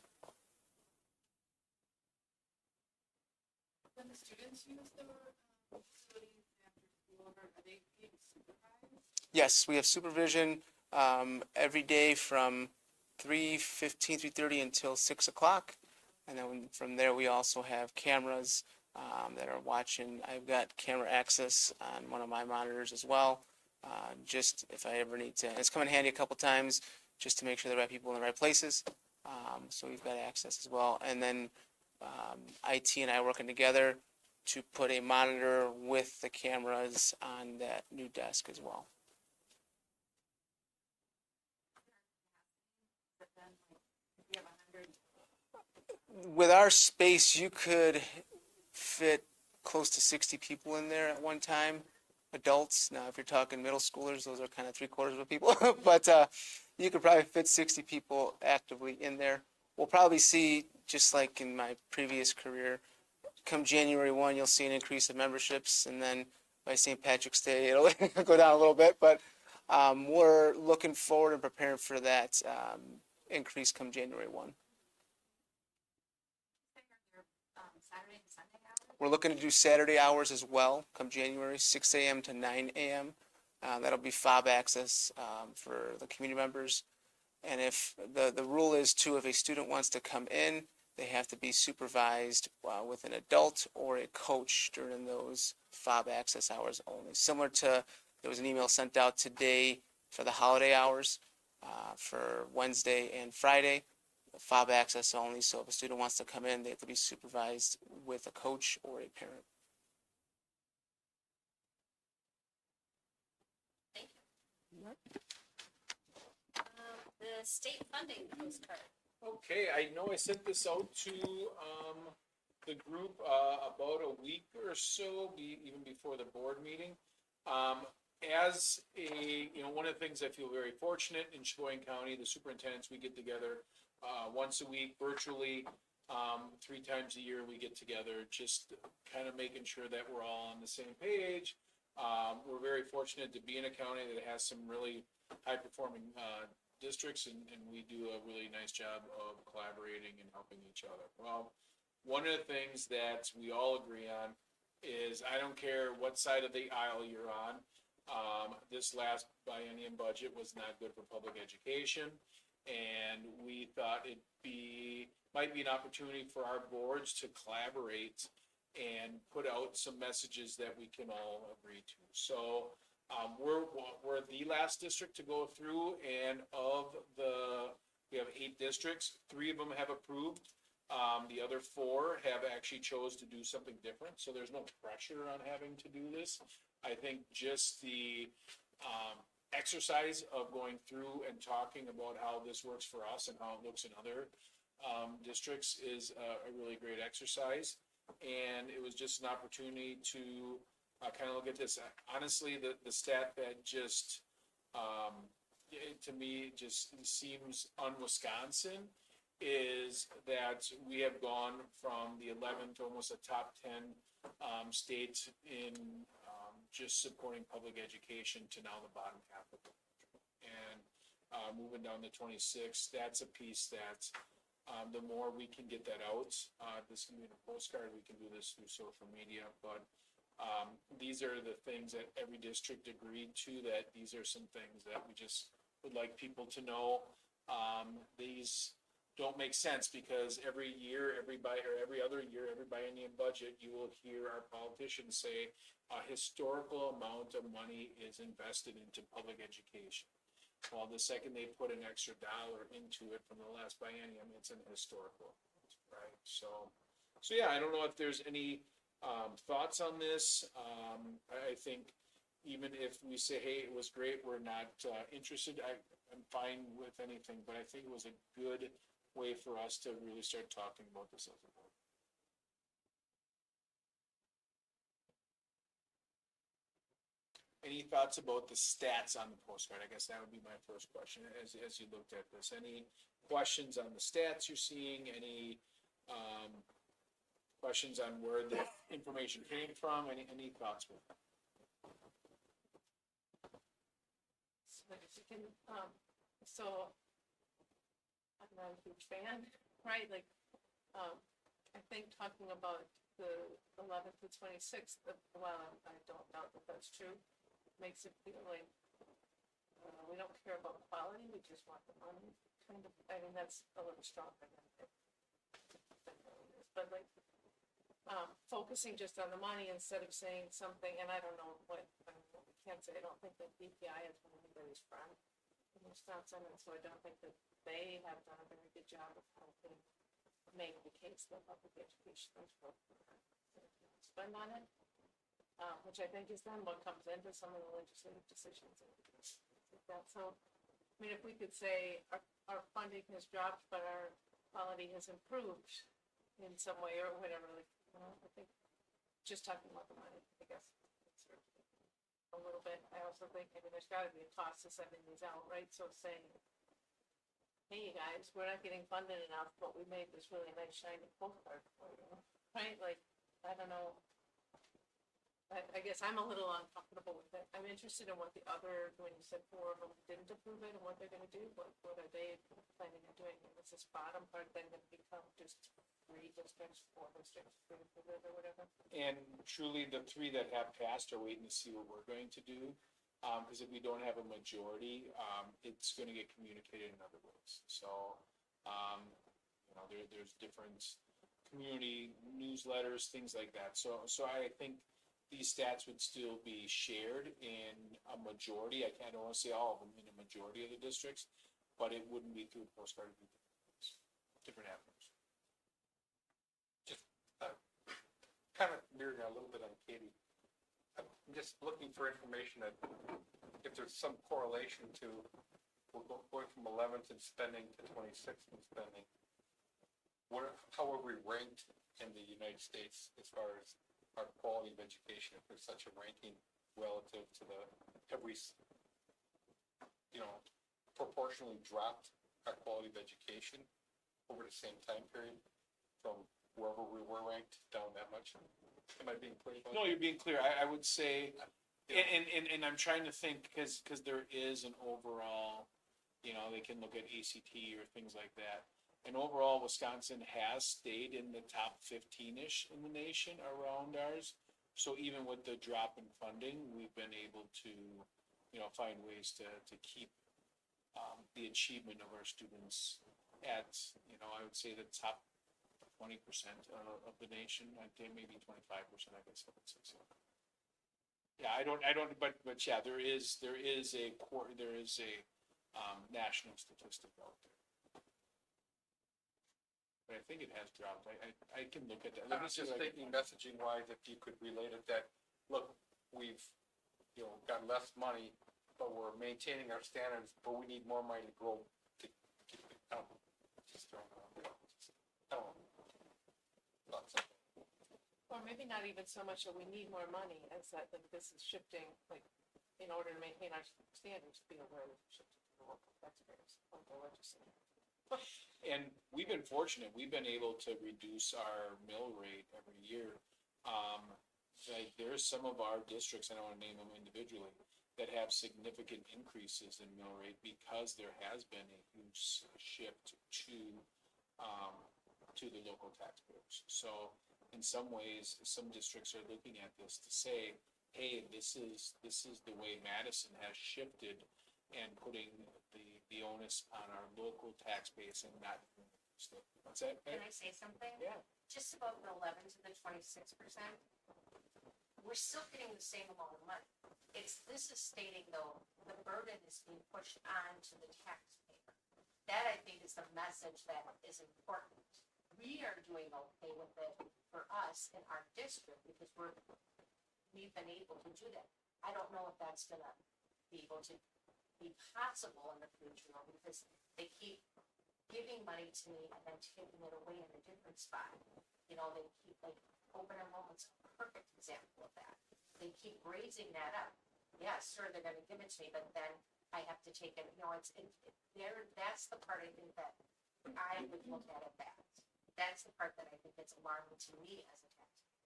L: When the students use the facilities after school, are they being supervised?
M: Yes, we have supervision every day from 3:15, 3:30 until 6 o'clock. And then from there, we also have cameras that are watching. I've got camera access on one of my monitors as well, just if I ever need to. And it's come in handy a couple times just to make sure the right people in the right places. So we've got access as well. And then IT and I working together to put a monitor with the cameras on that new desk as well. With our space, you could fit close to 60 people in there at one time, adults. Now, if you're talking middle schoolers, those are kind of 3/4 of the people, but you could probably fit 60 people actively in there. We'll probably see, just like in my previous career, come January 1, you'll see an increase of memberships, and then by St. Patrick's Day, it'll go down a little bit, but we're looking forward and preparing for that increase come January 1.
K: Saturday and Sunday hours?
M: We're looking to do Saturday hours as well, come January, 6 a.m. to 9 a.m. That'll be fob access for the community members. And if the rule is too, if a student wants to come in, they have to be supervised with an adult or a coach during those fob access hours only. Similar to, there was an email sent out today for the holiday hours for Wednesday and Friday, fob access only. So if a student wants to come in, they have to be supervised with a coach or a parent.
A: Thank you. The state funding postcard.
B: Okay, I know I sent this out to, the group, about a week or so, even before the board meeting. As a, one of the things I feel very fortunate in Sheboygan County, the superintendents, we get together, once a week virtually. 3 times a year we get together, just kind of making sure that we're all on the same page. We're very fortunate to be in a county that has some really high-performing, districts, and we do a really nice job of collaborating and helping each other. Well, one of the things that we all agree on is, I don't care what side of the aisle you're on, this last biennium budget was not good for public education, and we thought might be an opportunity for our boards to collaborate and put out some messages that we can all agree to. So, we're the last district to go through, and we have 8 districts, 3 of them have approved. The other 4 have actually chose to do something different, so there's no pressure on having to do this. I think just the, exercise of going through and talking about how this works for us and how it looks in other, districts is a really great exercise. And it was just an opportunity to, kind of look at this. Honestly, the stat that just, to me, just seems un-Wisconsin is that we have gone from the 11th to almost a top 10 state in just supporting public education to now the bottom half of the country. And moving down to 26, that's a piece that the more we can get that out, this can be in a postcard, we can do this through social media, but these are the things that every district agreed to, that these are some things that we just would like people to know. These don't make sense because every year, every other year, every biennium budget, you will hear our politicians say a historical amount of money is invested into public education. Well, the second they put an extra dollar into it from the last biennium, it's an historical, right? So yeah, I don't know if there's any thoughts on this. I think even if we say, hey, it was great, we're not interested, I'm fine with anything, but I think it was a good way for us to really start talking about this as a board. Any thoughts about the stats on the postcard? I guess that would be my first question as you looked at this. Any questions on the stats you're seeing? Any questions on where the information came from? Any thoughts with that?
L: So I'm not a huge fan, right? Like, I think talking about the 11th to 26th, well, I don't doubt that that's true, makes it feel like we don't care about quality, we just want the money, kind of. I mean, that's a little stronger than it. But like, focusing just on the money instead of saying something, and I don't know what, we can't say, I don't think that BPI is one of anybody's friend in Wisconsin, and so I don't think that they have done a very good job of helping make the case that public education is what spend on it, which I think is then what comes into some of the legislative decisions like that. So, I mean, if we could say our funding has dropped, but our quality has improved in some way or whatever, like, I think just talking about the money, I guess, a little bit. I also think, I mean, there's gotta be a cost to sending these out, right? So saying, hey, you guys, we're not getting funded enough, but we made this really nice shiny postcard for you, right? Like, I don't know. I guess I'm a little uncomfortable with it. I'm interested in what the other, when you said 4 of them didn't approve it and what they're gonna do, what are they planning on doing? And is this bottom part then gonna become just 3 districts, 4 districts, 3 approve it or whatever?
B: And truly, the 3 that have passed are waiting to see what we're going to do. Because if we don't have a majority, it's gonna get communicated in other ways. So, you know, there's different community newsletters, things like that. So I think these stats would still be shared in a majority. I don't want to say all of them, in a majority of the districts, but it wouldn't be through postcard, it'd be different avenues.
G: Just kind of mirroring a little bit on Katie. I'm just looking for information that if there's some correlation to, we're going from 11th in spending to 26th in spending. How are we ranked in the United States as far as our quality of education? If there's such a ranking relative to have we, you know, proportionally dropped our quality of education over the same time period from wherever we were ranked down that much? Am I being clear?
B: No, you're being clear. I would say, and I'm trying to think, because there is an overall, you know, they can look at ACT or things like that. And overall, Wisconsin has stayed in the top 15-ish in the nation around ours. So even with the drop in funding, we've been able to, you know, find ways to keep the achievement of our students at, you know, I would say the top 20% of the nation. I'd say maybe 25%, I guess I would say so. Yeah, I don't, but yeah, there is a national statistic out there. But I think it has dropped. I can look at that.
G: I was just thinking messaging wise, if you could relate it that, look, we've, you know, got less money, but we're maintaining our standards, but we need more money to grow to keep it, I don't know, just throwing it out there. I don't know. Thought something.
L: Or maybe not even so much that we need more money as that this is shifting, like, in order to maintain our standards, be aware we're shifting to the local taxpayers, like the legislature.
B: And we've been fortunate, we've been able to reduce our mill rate every year. Like there's some of our districts, I don't wanna name them individually, that have significant increases in mill rate because there has been a huge shift to the local taxpayers. So in some ways, some districts are looking at this to say, hey, this is the way Madison has shifted and putting the onus on our local tax base and not state. What's that?
F: Can I say something?
B: Yeah.
F: Just about the 11 to the 26%, we're still getting the same amount of money. This is stating though, the burden is being pushed on to the taxpayer. That I think is the message that is important. We are doing okay with it for us in our district because we've been able to do that. I don't know if that's gonna be able to be possible in the future because they keep giving money to me and then taking it away in a different spot. You know, they keep like open enrollment's a perfect example of that. They keep raising that up. Yes, sure, they're gonna give it to me, but then I have to take it, you know, that's the part I think that I would look at it that. That's the part that I think is alarming to me as a taxpayer.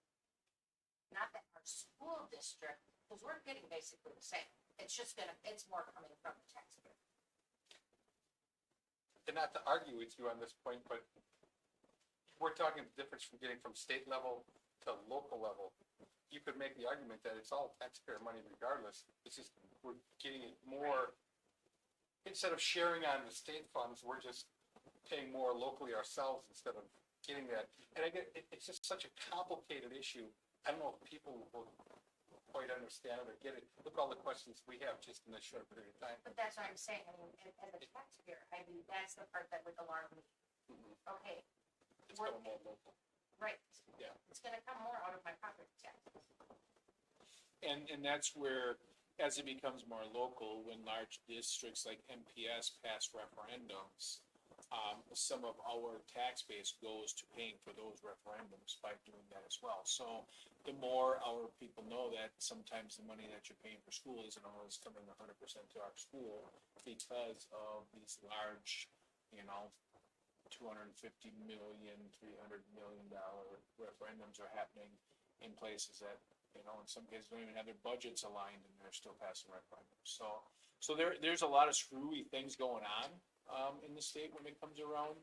F: Not that our school district, because we're getting basically the same. It's just it's more coming from the taxpayer.
G: And not to argue with you on this point, but we're talking the difference from getting from state level to local level. You could make the argument that it's all taxpayer money regardless. It's just, we're getting it more, instead of sharing on the state funds, we're just paying more locally ourselves instead of getting that. And I get, it's just such a complicated issue. I don't know if people will quite understand it or get it. Look, all the questions we have just in this short period of time.
F: But that's what I'm saying. I mean, as a taxpayer, I mean, that's the part that would alarm me. Okay.
G: It's going more local.
F: Right.
B: Yeah.
F: It's gonna come more out of my property taxes.
B: And that's where, as it becomes more local, when large districts like MPS pass referendums, some of our tax base goes to paying for those referendums by doing that as well. So the more our people know that sometimes the money that you're paying for school isn't always coming 100% to our school because of these large, you know, $250 million, $300 million referendums are happening in places that, you know, in some cases don't even have their budgets aligned and they're still passing referendums. So there's a lot of screwy things going on in the state when it comes around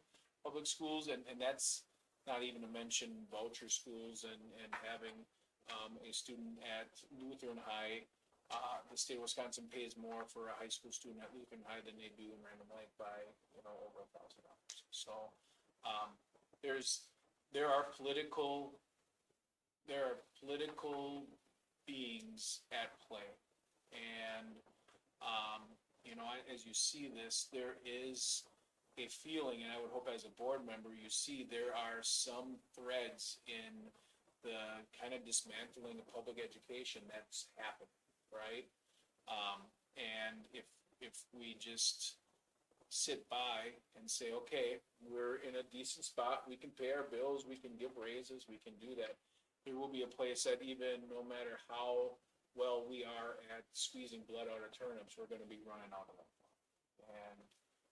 B: public schools, and that's not even to mention voucher schools and having a student at Lutheran High the state of Wisconsin pays more for a high school student at Lutheran High than they do in Random Lake by, over $1,000. So, there are political beings at play. And, as you see this, there is a feeling, and I would hope as a board member, you see there are some threads in the kind of dismantling of public education that's happened, right? And if we just sit by and say, okay, we're in a decent spot, we can pay our bills, we can give raises, we can do that. There will be a place that even no matter how well we are at squeezing blood out of turnips, we're gonna be running out of them. And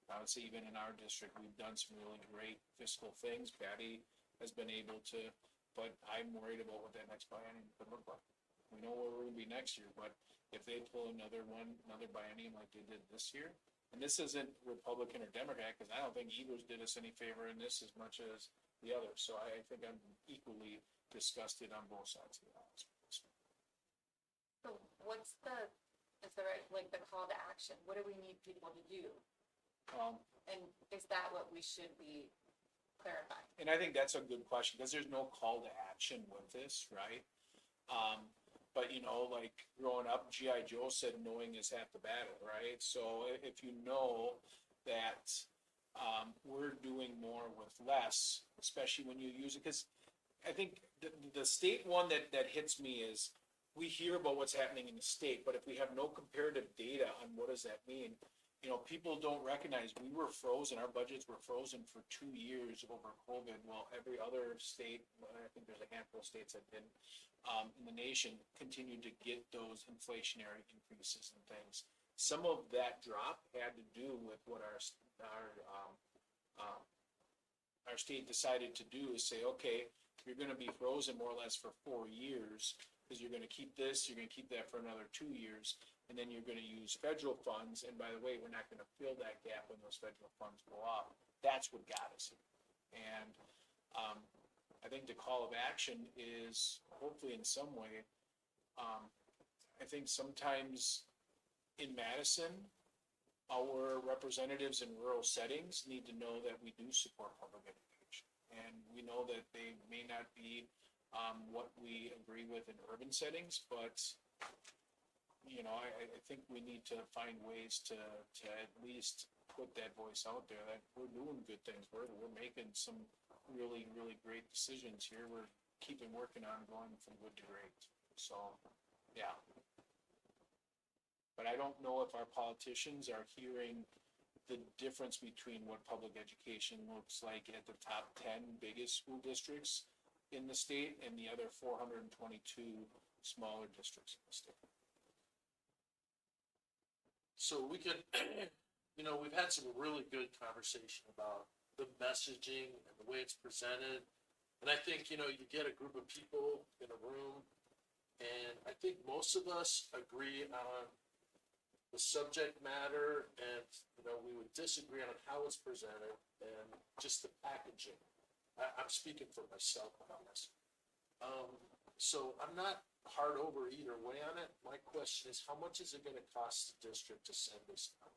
B: I would say even in our district, we've done some really great fiscal things. Patty has been able to, but I'm worried about what that next biennium could look like. We know where we're gonna be next year, but if they pull another biennium like they did this year, and this isn't Republican or Democrat, because I don't think either's did us any favor in this as much as the other. So I think I'm equally disgusted on both sides of the aisle.
L: So what's is there like the call to action? What do we need people to do? And is that what we should be clarifying?
B: And I think that's a good question, because there's no call to action with this, right? But like growing up, G.I. Joe said knowing is half the battle, right? So if you know that we're doing more with less, especially when you use it, because I think the state one that hits me is we hear about what's happening in the state, but if we have no comparative data on what does that mean, people don't recognize we were frozen, our budgets were frozen for 2 years over COVID, while every other state, I think there's a handful of states that didn't, in the nation, continued to get those inflationary increases and things. Some of that drop had to do with what our state decided to do is say, okay, you're gonna be frozen more or less for 4 years, because you're gonna keep this, you're gonna keep that for another 2 years, and then you're gonna use federal funds, and by the way, we're not gonna fill that gap when those federal funds go off. That's what got us here. And, I think the call of action is hopefully in some way, I think sometimes in Madison, our representatives in rural settings need to know that we do support public education. And we know that they may not be what we agree with in urban settings, but I think we need to find ways to at least put that voice out there that we're doing good things. We're making some really, really great decisions here. We're keeping working on going from good to great. So, yeah. But I don't know if our politicians are hearing the difference between what public education looks like at the top 10 biggest school districts in the state and the other 422 smaller districts in the state.
J: So we could, we've had some really good conversation about the messaging and the way it's presented. And I think, you get a group of people in a room, and I think most of us agree on the subject matter, and, we would disagree on how it's presented and just the packaging. I'm speaking for myself on this. So I'm not hard over either way on it. My question is, how much is it gonna cost the district to send this out?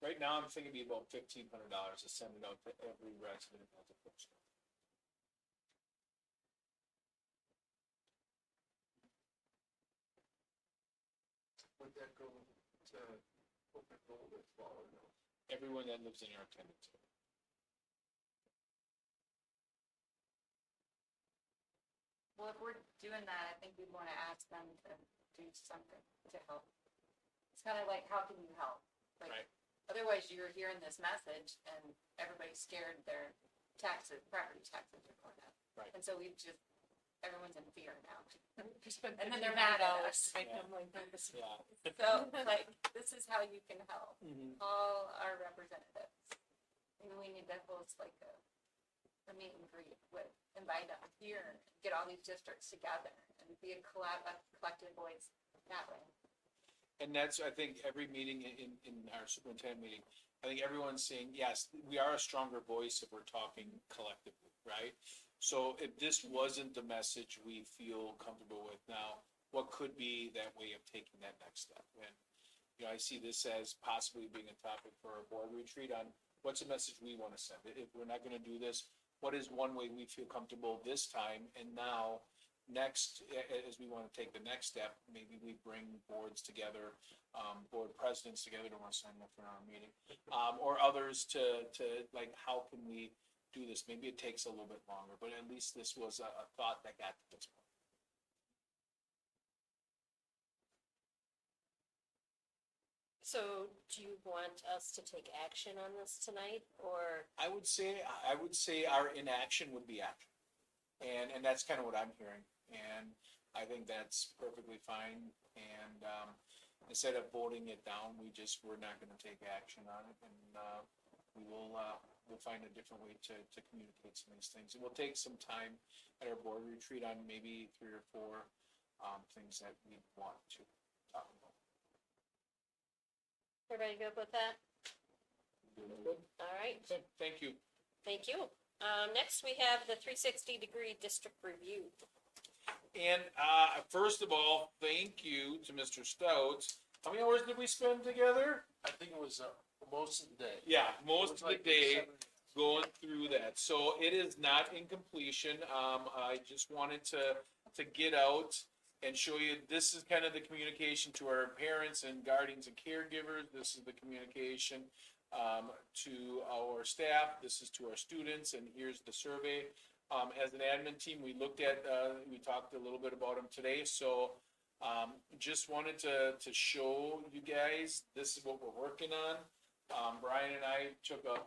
B: Right now, I'm thinking it'd be about $1,500 to send it out to every resident as a postcard.
G: Would that go to open enrollment as well, or no?
B: Everyone that lives in our attendance area.
K: Well, if we're doing that, I think we'd want to ask them to do something to help. It's kind of like, how can you help? Like,
B: Right.
K: otherwise you're hearing this message and everybody's scared their property taxes are going up.
B: Right.
K: And so everyone's in fear now. And then they're mad at us.
B: Yeah. Yeah.
K: So, like, this is how you can help.
B: Mhm.
K: All our representatives. Maybe we need to host like a meet and greet invite them here, get all these districts together and be a collective voice that way.
B: And that's, I think, every meeting in our superintendent meeting, I think everyone's saying, yes, we are a stronger voice if we're talking collectively, right? So if this wasn't the message we feel comfortable with now, what could be that way of taking that next step. And, you know, I see this as possibly being a topic for a board retreat on what's the message we want to send. If we're not going to do this, what is one way we feel comfortable this time? And now, next, as we want to take the next step, maybe we bring boards together, board presidents together to want to sign up for our meeting, or others to like, how can we do this? Maybe it takes a little bit longer, but at least this was a thought that got to this point.
A: So do you want us to take action on this tonight, or?
B: I would say our inaction would be action. And that's kind of what I'm hearing. And I think that's perfectly fine. And, instead of voting it down, we're not gonna take action on it. And, we'll find a different way to communicate some of these things. It will take some time at our board retreat on maybe 3 or 4, things that we want to talk about.
A: Everybody good with that? All right,
B: Okay, thank you.
A: thank you. Next, we have the 360-degree district review.
B: And first of all, thank you to Mr. Stout. How many hours did we spend together?
J: I think it was, most of the day.
B: Yeah,
J: It
B: most
J: was
B: of the
J: like
B: day
J: 7
B: going through that. So it is not in completion. I just wanted to get out and show you, this is kind of the communication to our parents and guardians and caregivers. This is the communication to our staff. This is to our students, and here's the survey. As an admin team, we looked at, we talked a little bit about them today, so just wanted to show you guys, this is what we're working on. Brian and I took a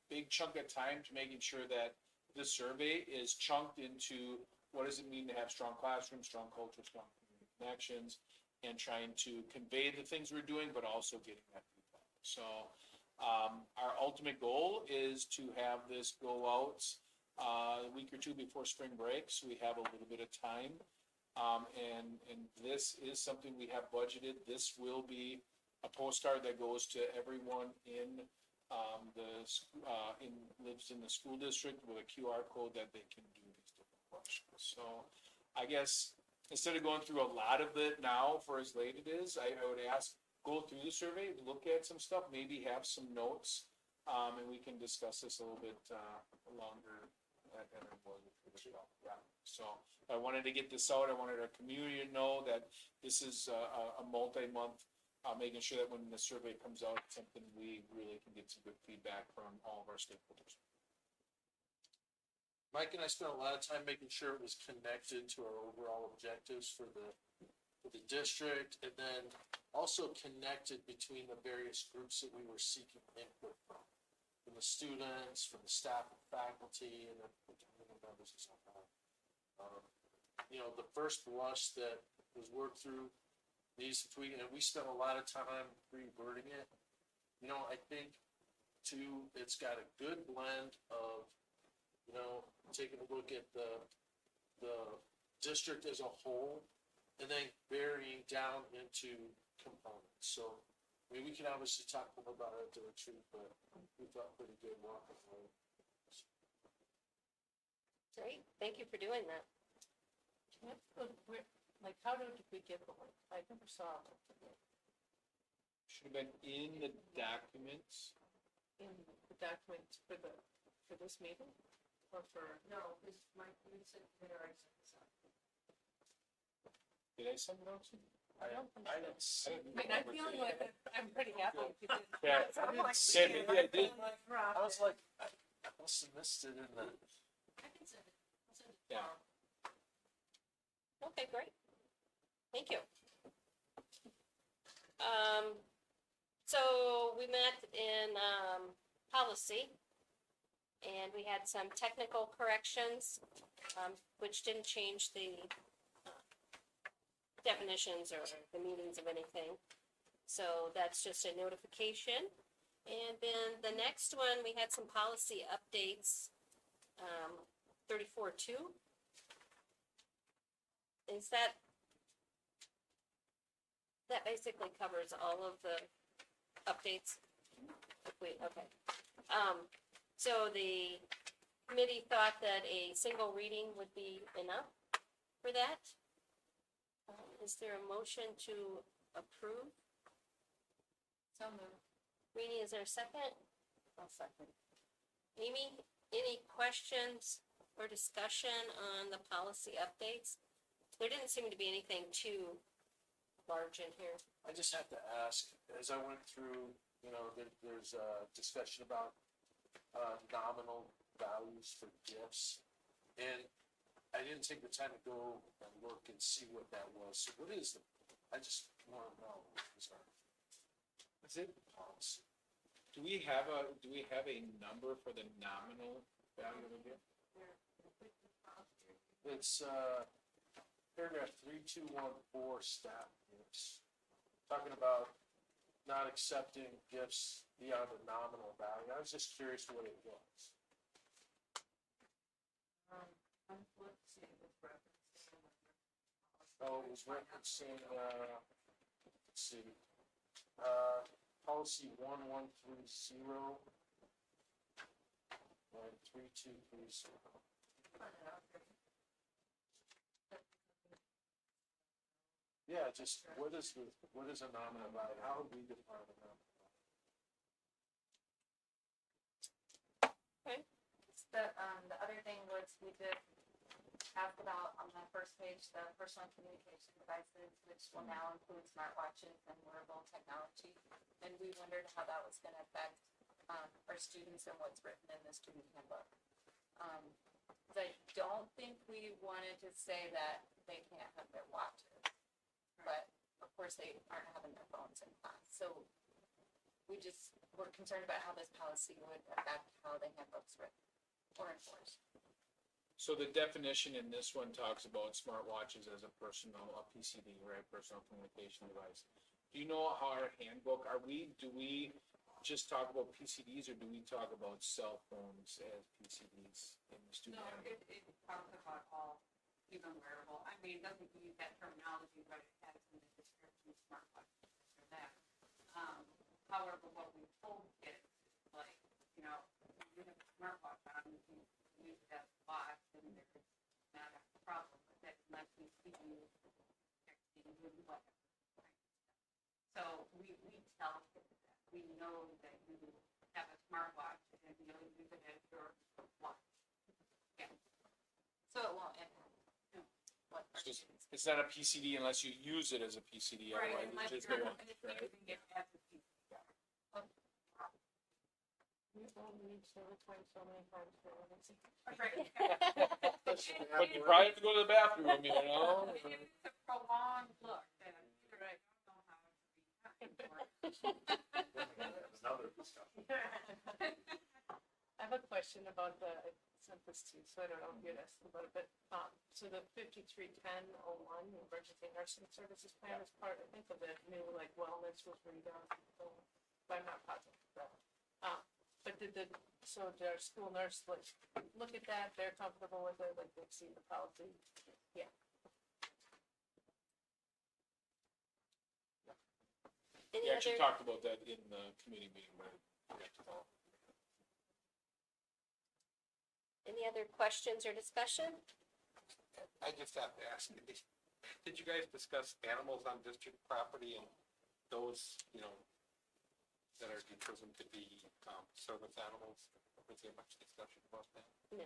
B: big chunk of time to making sure that this survey is chunked into what does it mean to have strong classrooms, strong culture, strong community connections, and trying to convey the things we're doing, but also getting that feedback. So our ultimate goal is to have this go out a week or two before spring break, so we have a little bit of time. And this is something we have budgeted. This will be a postcard that goes to everyone lives in the school district with a QR code that they can do these different questions. So I guess instead of going through a lot of it now for as late it is, I would ask, go through the survey, look at some stuff, maybe have some notes, and we can discuss this a little bit longer at our board retreat as well. Yeah. So I wanted to get this out. I wanted our community to know that this is a multi-month, making sure that when the survey comes out, it's something we really can get some good feedback from all of our stakeholders.
J: Mike and I spent a lot of time making sure it was connected to our overall objectives for the district, and then also connected between the various groups that we were seeking input from the students, from the staff and faculty, and the community members and so on. You know, the first blush that was worked through needs to tweak, and we spent a lot of time rewording it. You know, I think too, it's got a good blend of, you know, taking a look at the district as a whole, and then varying down into components. So, I mean, we can obviously talk more about it at the retreat, but we felt pretty good walking away.
A: Great, thank you for doing that.
L: Like, how did we get the link? I never saw it
B: Should have been in the documents.
L: in the document for this meeting, or for? No, this, Mike, you said you already sent this out.
B: Did I send it out to you?
L: I don't think
J: I
L: so.
J: didn't see.
L: I mean, I'm feeling like I'm pretty happy if you did.
B: Yeah.
L: I'm like,
B: Yeah, maybe I did.
J: I was like, I must have missed it in the.
L: I can send it. I'll send it
B: Yeah.
L: tomorrow.
A: Okay, great. Thank you. So we met in, policy, and we had some technical corrections, which didn't change the definitions or the meanings of anything. So that's just a notification. And then the next one, we had some policy updates, 34-2. Is that basically covers all of the updates? Wait, okay. So the committee thought that a single reading would be enough for that. Is there a motion to approve?
K: So moved.
A: Rini, is there a second?
F: I'll second.
A: Amy, any questions or discussion on the policy updates? There didn't seem to be anything too large in here.
J: I just have to ask, as I went through, there's a discussion about, nominal values for gifts. And I didn't take the time to go and look and see what that was. So what is I just wanna know, is our
B: Is it,
J: policy?
B: do we have a number for the nominal value of a gift?
J: It's, paragraph 3214, staff gifts. Talking about not accepting gifts beyond the nominal value. I was just curious what it was.
K: Let's see, it's referencing.
J: Oh, it was referencing, let's see, policy 1130 and 3230. Yeah, just what is a nominal value? How would we define a nominal value?
K: The other thing was we did ask about on the first page, the personal communication devices, which will now include smartwatches and wearable technology. And we wondered how that was gonna affect, our students and what's written in the student handbook. 'Cause I don't think we wanted to say that they can't have their watches. But of course, they aren't having their phones in class, so we're concerned about how this policy would affect how the handbook's written or enforced.
B: So the definition in this one talks about smartwatches as a PCD, right, personal communication device. Do you know how our handbook, do we just talk about PCDs or do we talk about cell phones as PCDs in the student handbook?
L: It talks about all, even wearable, I mean, it doesn't use that terminology, but it has in the description, smartwatch, or that. However, what we told kids, like, you have a smartwatch on, you can use it as a watch, and there's not a problem with it unless we see you texting with whatever. So we tell kids that, we know that you have a smartwatch, and you'll use it as your watch. Yeah.
K: So it won't impact what our
B: So
K: students.
B: it's not a PCD unless you use it as a PCD,
L: Right,
B: otherwise
L: unless
B: it's just
L: you're
B: a watch, right?
L: using it as a piece.
F: We only need to return so many times for emergency.
L: Right.
B: But you probably have to go to the bathroom, you know?
L: It is a prolonged look, and you're right, I don't know how it should be happy for.
G: Another discussion.
L: I have a question about I sent this to you, so I don't know if you'd asked about it, but, so the 531001, the emergency nursing services plan is part, I think, of the new, like, wellness was redone, so, but I'm not positive, but, but so did our school nurse, like, look at that, they're comfortable with it, like, they've seen the policy? Yeah.
A: Any
B: We actually
A: other,
B: talked about that in the committee meeting, right?
A: any other questions or discussion?
G: I just have to ask, did you guys discuss animals on district property and those, that are determined to be, service animals? Was there much discussion about that?
A: No.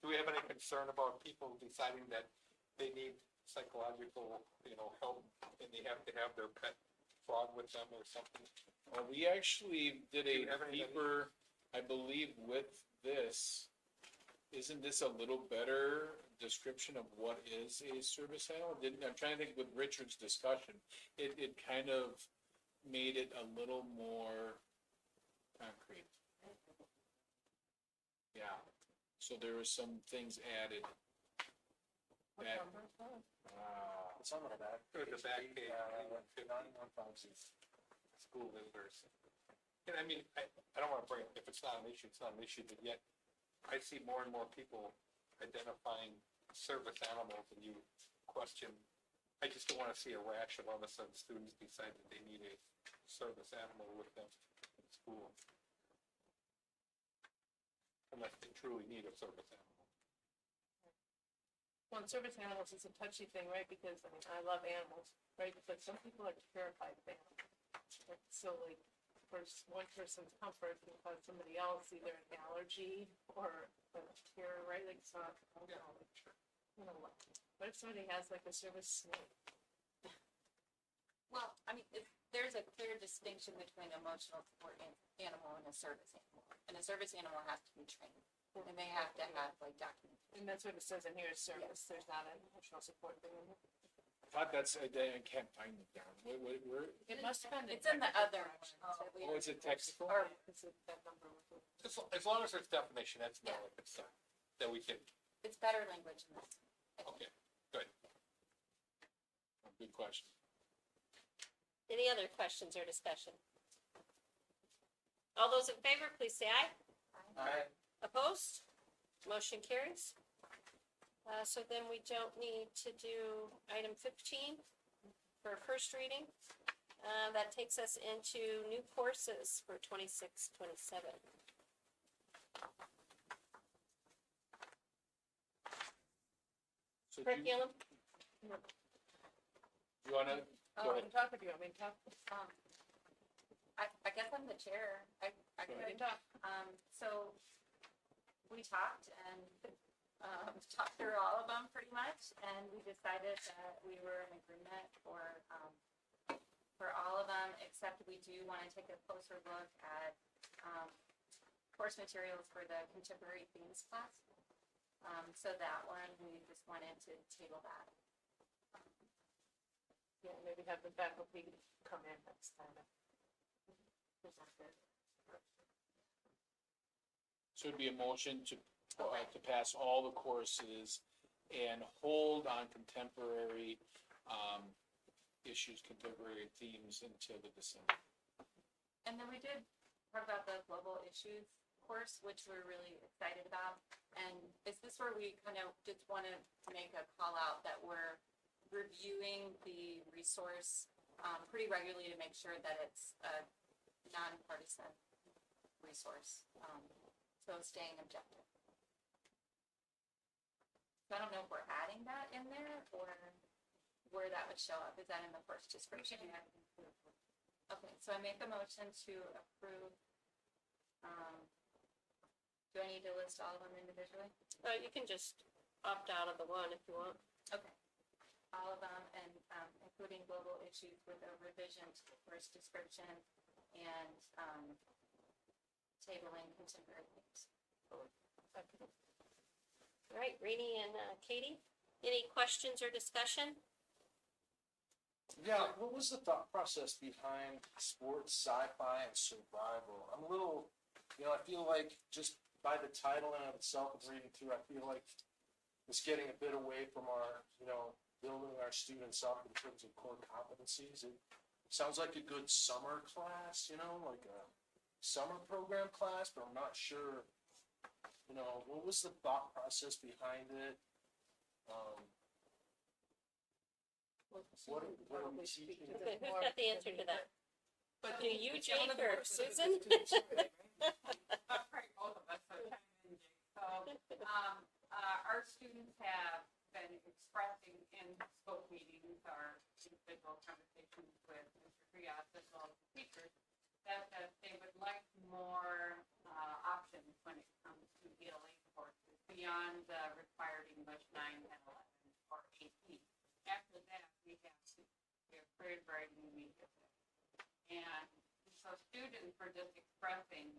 G: Do we have any concern about people deciding that they need psychological, help and they have to have their pet frog with them or something?
B: We actually did
G: Do you have
B: a
G: anybody?
B: deeper, I believe with this, isn't this a little better description of what is a service animal? I'm trying to think with Richard's discussion, it kind of made it a little more concrete. Yeah, so there was some things added. Back,
J: Some of that.
G: Or the back page, 9150, school visitors. And I mean, I don't want to bring it, if it's not an issue, it's not an issue, but yet I see more and more people identifying service animals and you question, I just don't want to see a rash of all of a sudden students decide that they need a service animal with them in school. Unless they truly need a service animal.
L: Well, and service animals is a touchy thing, right? Because, I mean, I love animals, right? But some people are terrified of animals. Like, so like, for one person's comfort can cause somebody else either an allergy or a terror, right? Like, so, I don't know, like, you know, what if somebody has like a service snake?
K: Well, I mean, there's a clear distinction between emotional support animal and a service animal. And a service animal has to be trained, and they have to have like documentation.
L: And that's what it says in here, is service. There's not an emotional support thing in it.
B: I thought that's, I can't find it down. Where?
L: It must have been.
K: It's in the other one. that we-
B: Oh, is it technical?
K: Or,
L: It's that number.
G: As long as there's definition, that's not like it's, that we can,
K: it's better language in this.
B: Okay, good. Good question.
A: Any other questions or discussion? All those in favor, please say aye.
G: Aye.
A: Opposed? Motion carries. So then we don't need to do item 15 for first reading. That takes us into new courses for 26, 27.
B: So do
A: Curriculum?
B: you wanna,
L: Oh, I'm talking to you. I mean, talk.
K: I guess I'm the chair. I
B: Go
K: could,
L: Talk.
K: so we talked and, talked through all of them pretty much, and we decided that we were in agreement for all of them, except we do want to take a closer look at, course materials for the contemporary themes class. So that one, we just wanted to table that.
L: Yeah, maybe have the faculty come in next time. and present it.
B: so it'd be a motion to pass all the courses and hold on contemporary, issues, contemporary themes until the December.
K: And then we did talk about the global issues course, which we're really excited about. And is this where we kind of just want to make a call out that we're reviewing the resource pretty regularly to make sure that it's a nonpartisan resource. So staying objective. So I don't know if we're adding that in there or where that would show up. Is that in the first description? Okay, so I make a motion to approve. Do I need to list all of them individually?
A: You can just opt out of the one if you want.
K: Okay. All of them, and including global issues with a revision to the first description and tabling contemporary themes.
A: All right, Rainey and Katie, any questions or discussion?
J: Yeah, what was the thought process behind sports, sci-fi, and survival? I'm a little, I feel like just by the title and of itself of reading through, I feel like it's getting a bit away from our, building our students up in terms of core competencies. It sounds like a good summer class, like a summer program class, but I'm not sure, what was the thought process behind it? What are we teaching?
A: Okay, who's got the answer to that?
L: But
A: Do you, Jake, or Susan?
O: Probably both of us, so chime in, Jake. So, our students have been expressing in scope meetings or individual conversations with Mr. Trias as well as the teachers that they would like more options when it comes to ELA courses beyond the required English 9 and 11 or AP. After that, we have creative writing and media. And so students were just expressing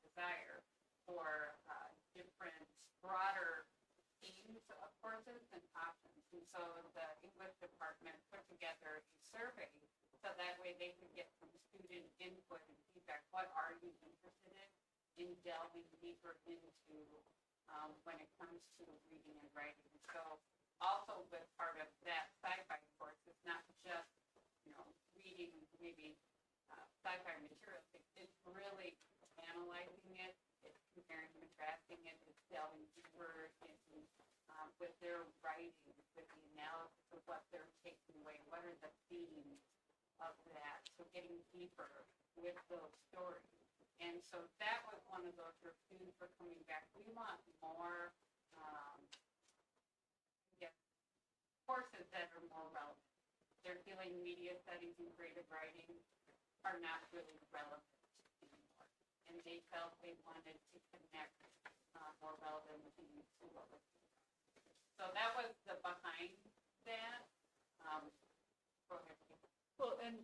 O: desire for different, broader themes of courses and options. And so the English department put together a survey so that way they could get some student input and feedback. What are you interested in delving deeper into when it comes to reading and writing? So also with part of that sci-fi course, it's not just, reading maybe sci-fi materials. It's really analyzing it, it's comparing and contrasting it, it's delving deeper into with their writing, with the analysis of what they're taking away, what are the themes of that. So getting deeper with those stories. And so that was one of those where students were coming back. We want more, classes that are more relevant. They're feeling media studies and creative writing are not really relevant anymore. And they felt they wanted to connect more relevancy to what was being done. So that was the behind that. Go ahead.
L: Well, and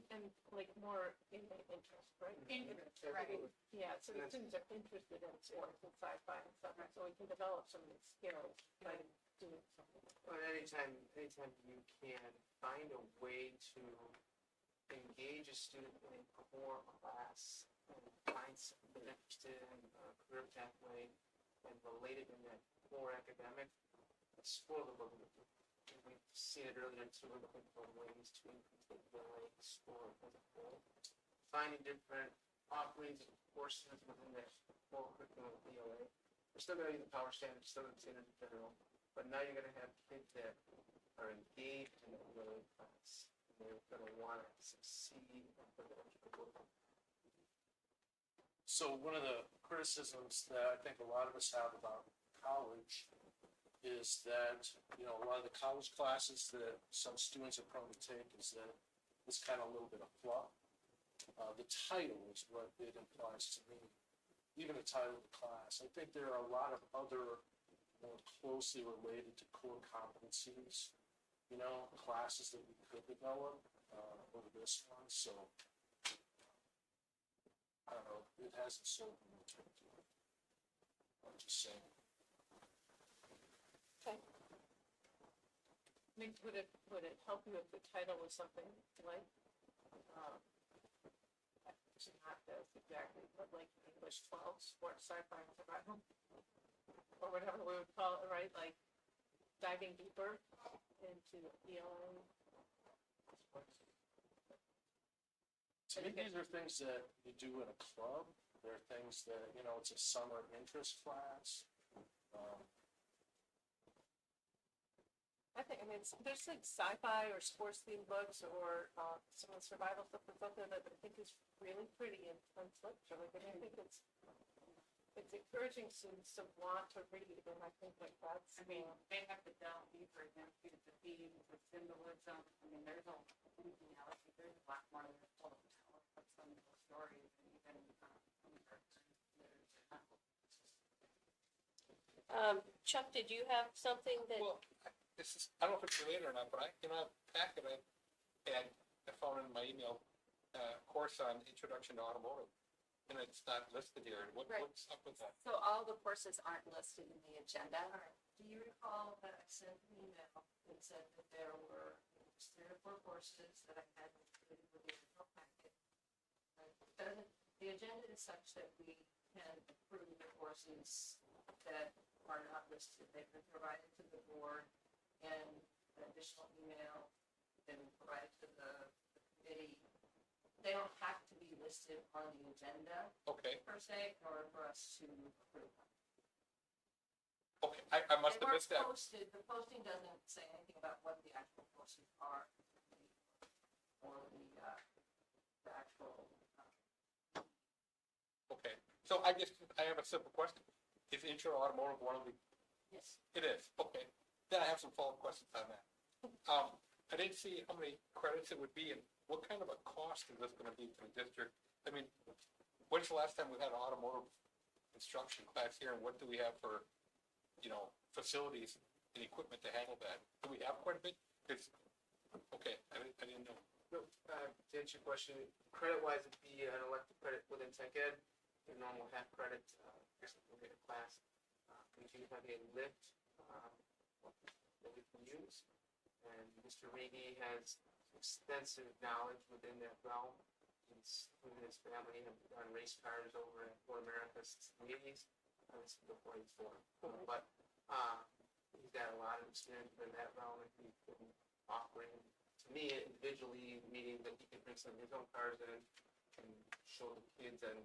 L: like more in the interest, right?
O: Interest, right.
L: Yeah, so the students are interested in sports and sci-fi and stuff, and so we can develop some of these skills by doing something.
M: Well, anytime you can find a way to engage a student in a core class and find something they're interested in, a career pathway, and relate it in that core academic, explore the book. We've seen it earlier too, we're looking for ways to increase the ELA score as a whole. Finding different offerings and courses within that core curriculum of ELA. We're still gonna use the power standards, still gonna use standards in general, but now you're gonna have kids that are engaged in the ELA class. And they're gonna wanna succeed for the work.
J: So one of the criticisms that I think a lot of us have about college is that, you know, a lot of the college classes that some students are prone to take is that it's kind of a little bit of fluff. The title is what it implies to me, even the title of the class. I think there are a lot of other more closely related to core competencies, you know, classes that we could develop over this one, so I don't know, it hasn't sold me in terms of it. I'm just saying.
L: I mean, would it help you if the title was something like, it's not this exactly, but like English 12, sports, sci-fi, and survival? Or whatever we would call it, right, like diving deeper into ELA?
J: To me, these are things that you do in a club. They're things that, you know, it's a summer interest class.
L: I think, I mean, there's like sci-fi or sports themed books or some of the survival stuff that's out there that I think is really pretty and literature. Like, I think it's encouraging students to want to read, and I think like that's.
O: I mean, they have to delve deeper into the themes, the symbolism. I mean, there's a lot more than tell of some of the stories and even
A: Chuck, did you have something that?
B: Well, this is, I don't know if it's related or not, but in a packet I found in my email, course on introduction to automotive. And it's not listed here.
K: Right.
B: What's up with that?
K: So all the courses aren't listed in the agenda. Do you recall that I sent an email that said that there were 3 or 4 courses that I had included with the original packet? The agenda is such that we can approve the courses that are not listed. They've been provided to the board in an additional email, been provided to the committee. They don't have to be listed on the agenda
B: Okay,
K: per se, in order for us to approve them.
B: okay, I must
K: They
B: have
K: weren't
B: missed that.
K: posted, the posting doesn't say anything about what the actual courses are, or the actual,
B: Okay, so I guess I have a simple question. Is intro automotive one of the,
K: yes.
B: it is, okay. Then I have some follow-up questions on that. I didn't see how many credits it would be and what kind of a cost is this gonna be to the district? I mean, when's the last time we had an automotive instruction class here and what do we have for, you know, facilities and equipment to handle that? Do we have quite a bit? It's, okay, I didn't know.
M: No, to answer your question, credit-wise, it'd be an elective credit within tech ed, your normal half credit, class. We do have a lift that we can use, and Mr. Reedy has extensive knowledge within that realm. He's, him and his family have done race cars over in Fort America since the 80s, this is before he's born. But he's got a lot of experience in that realm, and he's been offering to me individually, meaning that he can bring some of his own cars in and show the kids and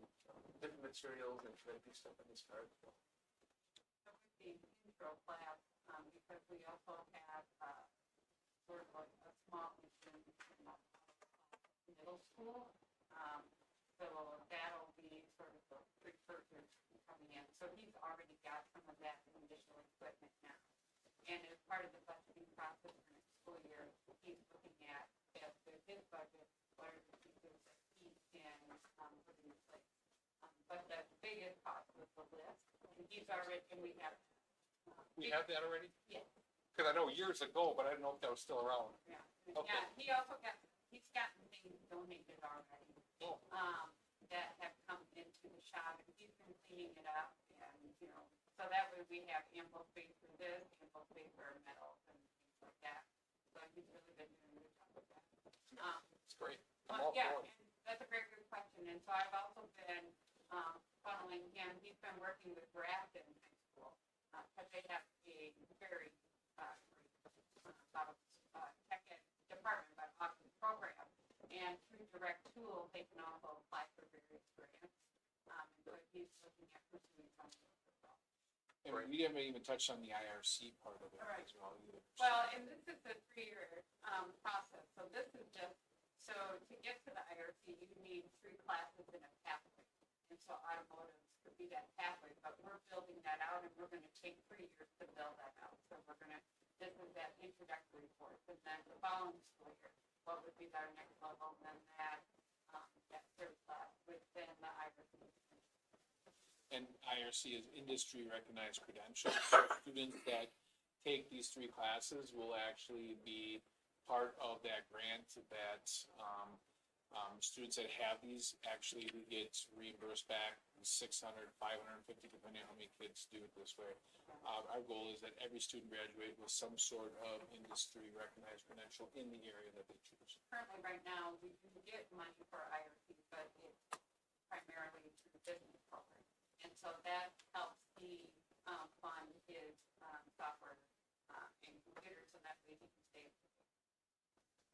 M: different materials and try to do stuff in his cars.
O: So with the intro class, because we also have sort of like a small mission in middle school. So that'll be sort of the precursor coming in. So he's already got some of that initial equipment now. And as part of the budgeting process for next school year, and he's already, and we have.
G: We have that already?
O: Yeah.
G: Cause I know years ago, but I didn't know if that was still around.
O: Yeah,
G: Okay.
O: yeah, he also he's gotten things donated already.
G: Oh.
O: That have come into the shop, and he's been cleaning it up, and, you know, so that way we have ample space for this, ample space for metals and things like that. So he's really been doing a good job with that.
G: It's great. I'm all
O: Yeah,
G: for it.
O: and that's a very good question, and so I've also been, funneling him, he's been working with Grafton High School, because they have a very, tech ed department, but awesome program. And through Direct Tool, they can also apply for various grants, and so he's looking at pursuing some of those as well.
B: And we haven't even touched on the IRC part of it
O: Right.
B: as well either.
O: Well, and this is a 3-year, process, so this is just, so to get to the IRC, you need 3 classes in a pathway. And so automotive could be that pathway, but we're building that out, and we're gonna take 3 years to build that out. So we're gonna, this is that introductory course, and then the following school year, what would be our next level, and then that, that 3rd class within the IRC.
B: And IRC is industry recognized credentials. So students that take these 3 classes will actually be part of that grant that, students that have these actually get reimbursed back 600, 550, depending on how many kids do it this way. Our goal is that every student graduate with some sort of industry recognized credential in the area that they choose.
O: Currently, right now, we do get money for IRC, but it's primarily through the business program. And so that helps the, fund his, software, and computers, so that way he can stay.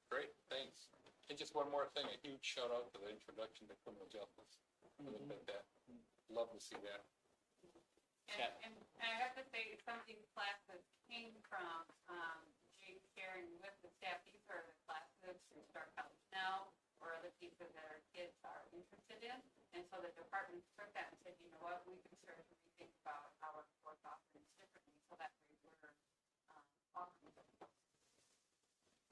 G: Great, thanks. And just one more thing, a huge shout out to the introduction to criminal justice. I looked at that. Love to see that.
O: And I have to say, some of these classes came from, Jake sharing with the staff, these are the classes through Start College Now, or other pieces that our kids are interested in. And so the department took that and said, you know what, we can start to rethink about our course offerings differently, so that way we're, offering them.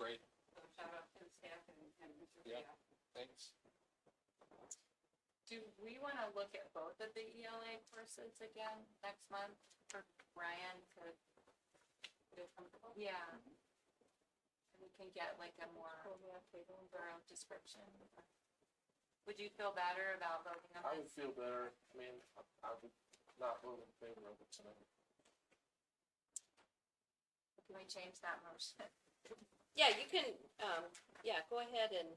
G: Great,
O: So shout out to the staff and Mr.
G: Yeah.
O: Ria.
G: thanks.
K: Do we want to look at both of the ELA courses again next month for Ryan to
O: Feel comfortable?
K: Yeah. And we can get like a more thorough description. Would you feel better about voting on
J: I would
K: this?
J: feel better, I mean, I would not vote in favor of it tonight.
K: Can we change that motion?
A: Yeah, you can, yeah, go ahead and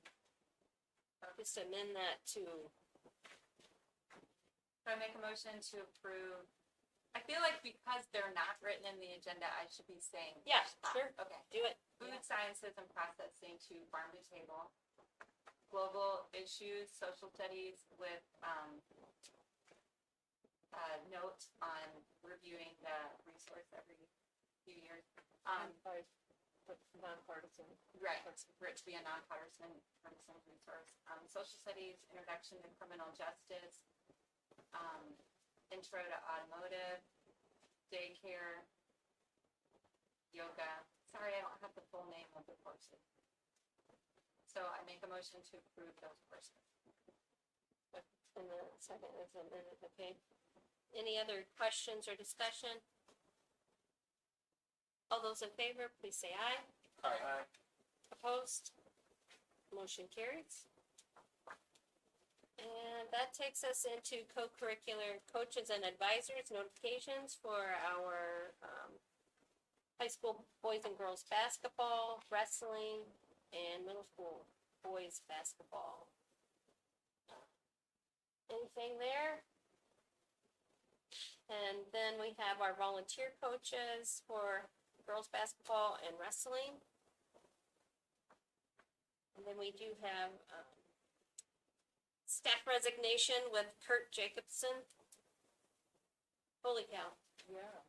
A: just amend that to,
K: So I make a motion to approve. I feel like because they're not written in the agenda, I should be saying.
A: yeah,
K: that.
A: sure,
K: Okay.
A: do it.
K: Food sciences and processing to farm to table. Global issues, social studies with, note on reviewing the resource every few years.
L: Nonpartisan.
K: Right, for it to be a nonpartisan resource. Social studies, introduction to criminal justice, intro to automotive, daycare, yoga. Sorry, I don't have the full name of the courses. So I make a motion to approve those courses.
A: And the second is amended, okay. Any other questions or discussion? All those in favor, please say aye.
G: Aye.
A: Opposed? Motion carries. And that takes us into co-curricular coaches and advisors notifications for our high school boys and girls basketball, wrestling, and middle school boys basketball. Anything there? And then we have our volunteer coaches for girls basketball and wrestling. And then we do have staff resignation with Kurt Jacobson. Holy cow.
L: Yeah.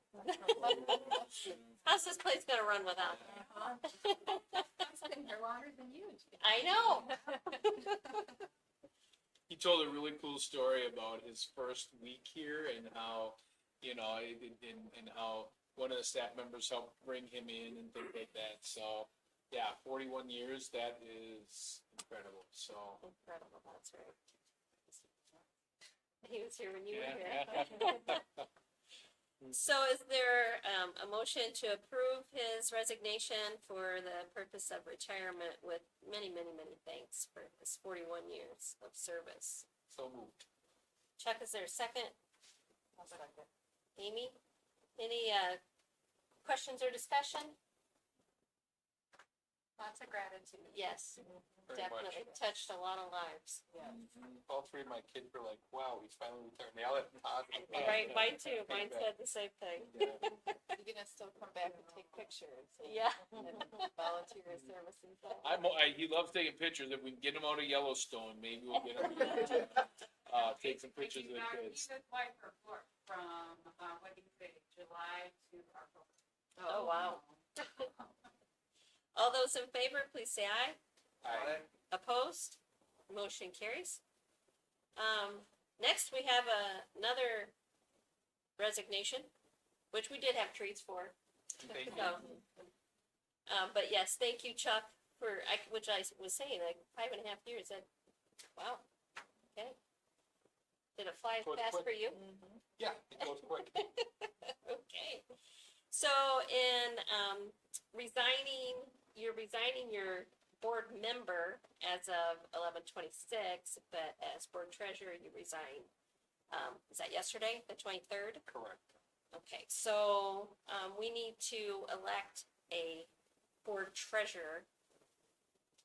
A: How's this place gonna run without him?
K: It's been here longer than you.
A: I know.
B: He told a really cool story about his first week here and how, you know, and how one of the staff members helped bring him in and things like that. So, yeah, 41 years, that is incredible. So,
A: Incredible, that's right. He was here when you were
B: yeah,
A: here.
B: yeah.
A: So is there, a motion to approve his resignation for the purpose of retirement with many, many, many thanks for his 41 years of service?
B: So moved.
A: Chuck, is there a second? Amy, any, questions or discussion?
L: Lots of gratitude.
A: Yes,
B: Very
A: definitely
B: much.
A: touched a lot of lives.
B: All three of my kids were like, wow, he's finally retired. They all had positive.
A: Right, mine too, mine said the same thing.
L: You're gonna still come back and take pictures.
A: Yeah.
L: And volunteer your services.
B: He loves taking pictures. If we can get him out of Yellowstone, maybe we'll get him, take some pictures of the kids.
O: He applied for work from, what do you say, July to October.
A: Oh, wow. All those in favor, please say aye.
B: Aye.
A: Opposed? Motion carries. Next, we have another resignation, which we did have treats for.
B: Thank you.
A: So, but yes, thank you, Chuck, for, which I was saying, like 5.5 years, wow, okay. Did it fly
B: Goes
A: fast
B: quick.
A: for you?
B: Yeah, it goes quick.
A: Okay. So in, you're resigning your board member as of 11/26, but as board treasurer, you resign, is that yesterday, the 23rd?
B: Correct.
A: Okay, so, we need to elect a board treasurer.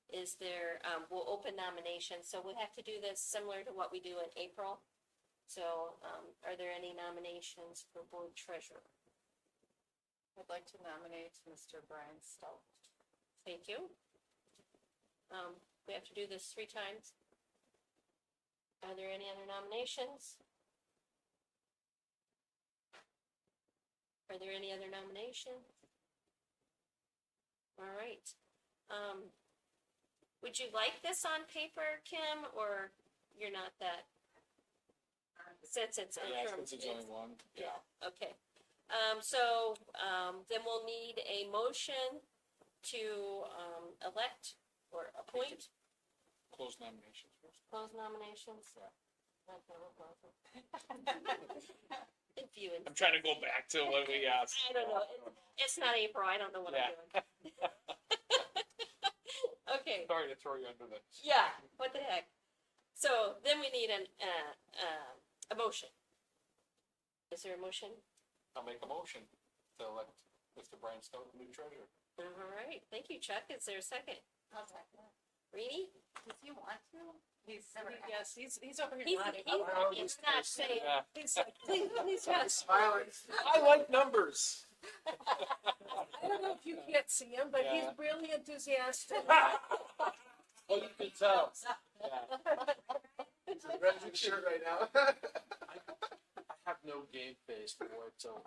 A: Is there, we'll open nominations, so we'll have to do this similar to what we do in April. So, are there any nominations for board treasurer?
L: I'd like to nominate Mr. Brian Stout.
A: Thank you. We have to do this 3 times. Are there any other nominations? Are there any other nominations? All right. Would you like this on paper, Kim, or you're not that? Since it's
B: Yeah,
A: interim.
B: since it's only one, yeah.
A: Okay. Then we'll need a motion to, elect or appoint,
B: Close nominations first.
A: close nominations.
B: Yeah.
A: Okay, we'll close them. If you,
B: I'm trying to go back to what we asked.
A: I don't know, it's not April, I don't know what I'm doing. Okay,
B: Sorry to throw you under the.
A: yeah, what the heck? So then we need a motion. Is there a motion?
B: I'll make a motion to elect Mr. Brian Stout, the new treasurer.
A: All right, thank you, Chuck. Is there a second?
K: I'll second it.
A: Reedy?
K: Does he want to?
L: Yes, he's over
A: He's,
L: here nodding.
A: he's not saying,
B: Yeah.
L: He's like,
A: please, yes.
H: Smiling. I like numbers.
L: I don't know if you can't see him, but he's
B: Yeah.
L: really enthusiastic.
J: Oh, you can tell.
M: It's a red shirt right now.
J: I have no game face for it, so.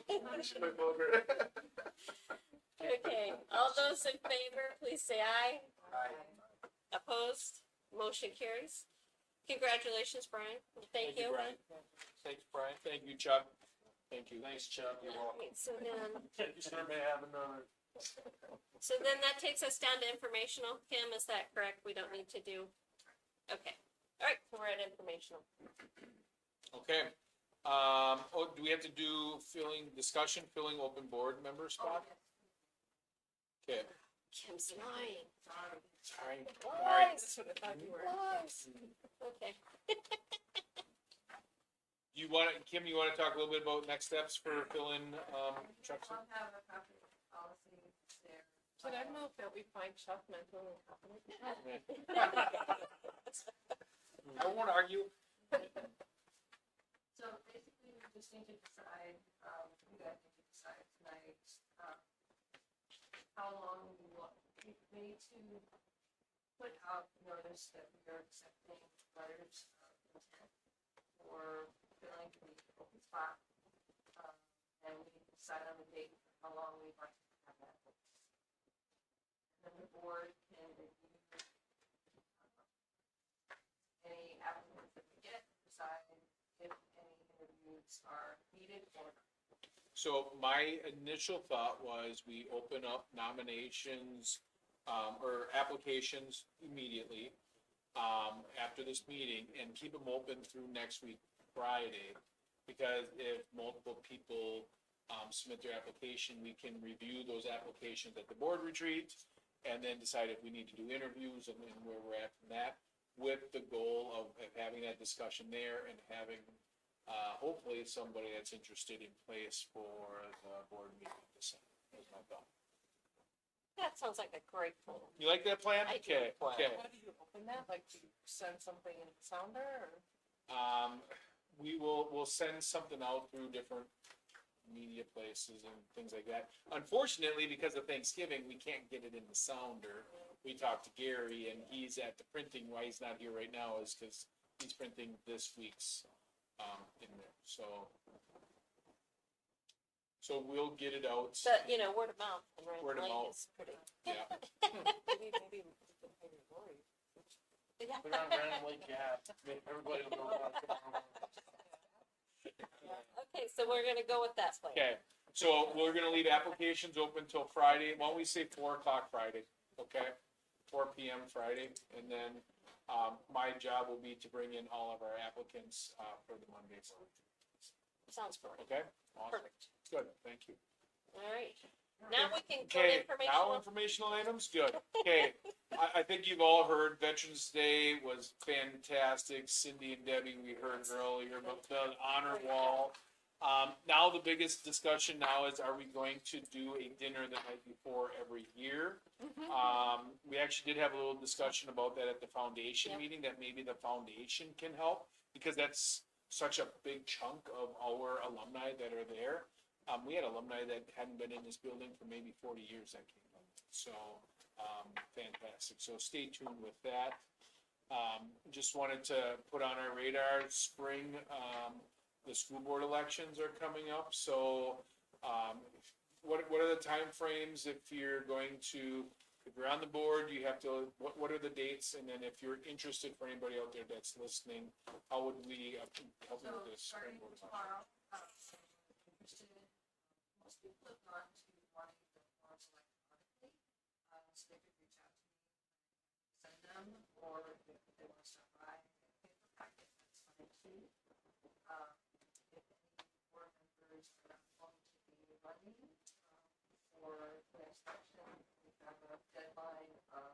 M: Flip over.
A: Okay, all those in favor, please say aye.
J: Aye.
A: Opposed? Motion carries. Congratulations, Brian. Thank you.
B: Brian. Thanks, Brian. Thank you, Chuck. Thank you.
J: Thanks, Chuck, you're welcome.
A: Right, so then,
J: You sure may have another.
A: so then that takes us down to informational. Kim, is that correct? We don't need to do? Okay. All right, so we're at informational.
B: Okay. Do we have to do filling open board member spot? Okay.
A: Kim's lying.
B: Sorry.
A: Lies.
L: That's what I thought you were.
A: Lies. Okay.
B: Kim, you wanna talk a little bit about next steps for filling, Chuck's?
O: I'll have a copy of the policy there.
L: Should I move that we find Chuck mentally incompetent?
B: I won't argue.
O: So basically, we just need to decide, you guys need to decide tonight, how long we want, we need to put out notice that we are accepting letters of intent for filling the open spot. And we need to decide on the date, for how long we'd like to have that. And then the board can review any applicants that we get, decide if any interviews are needed or not.
B: So my initial thought was we open up nominations, or applications immediately, after this meeting and keep them open through next week, Friday. because if multiple people submit their application, we can review those applications at the board retreat and then decide if we need to do interviews and where we're at from that, with the goal of having that discussion there and having hopefully somebody that's interested in place for the board meeting in December. That's my thought.
A: That sounds like a great plan.
B: You like that plan?
A: I do.
B: Okay, okay.
L: How do you open that? Like, do you send something in Sounder or?
B: We'll send something out through different media places and things like that. Unfortunately, because of Thanksgiving, we can't get it in the Sounder. We talked to Gary and he's at the printing. Why he's not here right now is because he's printing this week's in there. So we'll get it out.
A: But, you know, word of mouth and right
B: Word of
A: link
B: mouth.
A: is pretty.
B: Yeah.
L: Maybe we can pay Lori.
J: Put it on Brandon Lake Gap, make everybody know about it.
A: Okay, so we're gonna go with that plan.
B: Okay, so we're gonna leave applications open till Friday. Why don't we say 4 o'clock Friday? Okay, 4 p.m. Friday, and then my job will be to bring in all of our applicants for the Mondays.
A: Sounds great.
B: Okay, awesome.
A: Perfect.
B: Good, thank you.
A: All right. Now we can go
B: Okay,
A: informational.
B: now informational items, good. Okay, I think you've all heard Veterans Day was fantastic. Cindy and Debbie, we heard earlier about the honor wall. Now the biggest discussion now is, are we going to do a dinner the night before every year? We actually did have a little discussion about that at the foundation
A: Yep.
B: meeting, that maybe the foundation can help, because that's such a big chunk of our alumni that are there. We had alumni that hadn't been in this building for maybe 40 years that came up. So, fantastic. So stay tuned with that. Just wanted to put on our radar, spring, the school board elections are coming up. So, what are the timeframes if you're going to, if you're on the board, you have to, what are the dates? And then if you're interested, for anybody out there that's listening, how would we help you with this?
L: Starting tomorrow, interested, most people have gone to wanting the forms electronically, so they could reach out to me, send them, or if they want to stop by, get a paper packet, that's fine too. If any board members are not going to be running, for the next election, we have a deadline of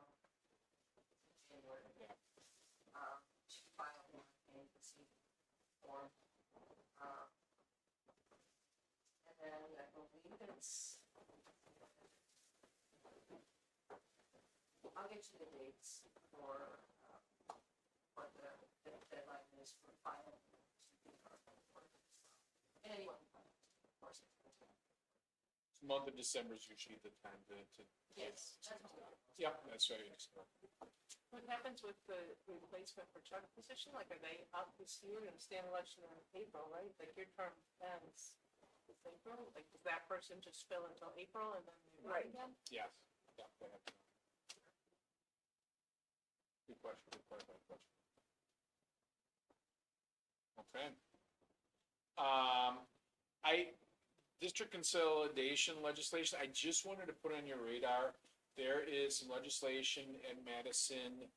L: January. To file one candidacy form. And then I believe it's, I'll get you the dates for, what the deadline is for filing. And anyone, of course.
B: Month of December is usually the time to.
L: Yes, that's what.
B: Yep, that's right.
L: What happens with the replacement for Chuck's position? Like, are they up this year and stand election in April, right? Like, your term ends this April? Like, does that person just fill until April and then they run again?
B: Yes. Yeah, they have to. Good question, good question. Okay. District consolidation legislation, I just wanted to put on your radar, there is some legislation in Madison,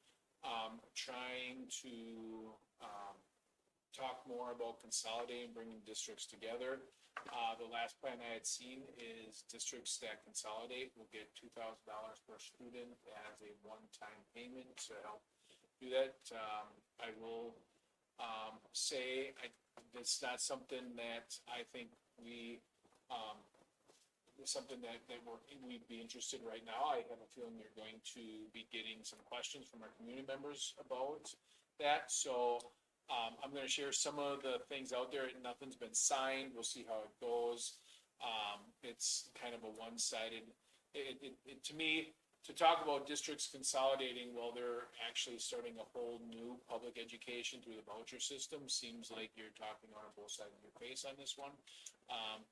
B: trying to, talk more about consolidating, bringing districts together. The last plan I had seen is districts that consolidate will get $2,000 per student as a one-time payment to help do that. I will, say, it's not something that I think we, is something that we'd be interested right now. I have a feeling you're going to be getting some questions from our community members about that. So, I'm gonna share some of the things out there. Nothing's been signed. We'll see how it goes. It's kind of a one-sided, to me, to talk about districts consolidating while they're actually starting a whole new public education through the voucher system, seems like you're talking on both sides of your face on this one.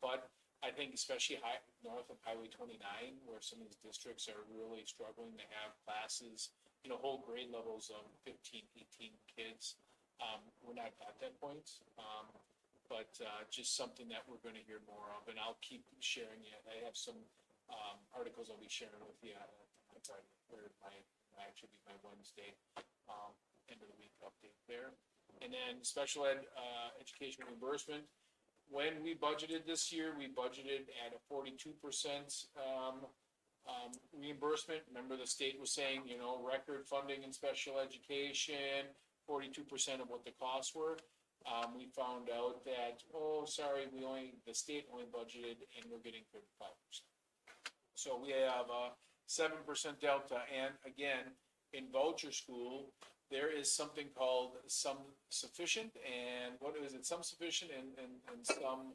B: But I think especially north of Highway 29, where some of these districts are really struggling to have classes, whole grade levels of 15, 18 kids. We're not at that point, but just something that we're going to hear more of, and I'll keep sharing it. I have some articles I'll be sharing with you on my Friday, or actually be my Wednesday end of the week update there. And then special ed education reimbursement. when we budgeted this year, we budgeted at a 42% reimbursement. Remember, the state was saying, you know, record funding in special education, 42% of what the costs were. We found out that, oh, sorry, the state only budgeted and we're getting 35%. So we have a 7% delta, and again, in voucher school, there is something called some sufficient, and what is it, some sufficient and some,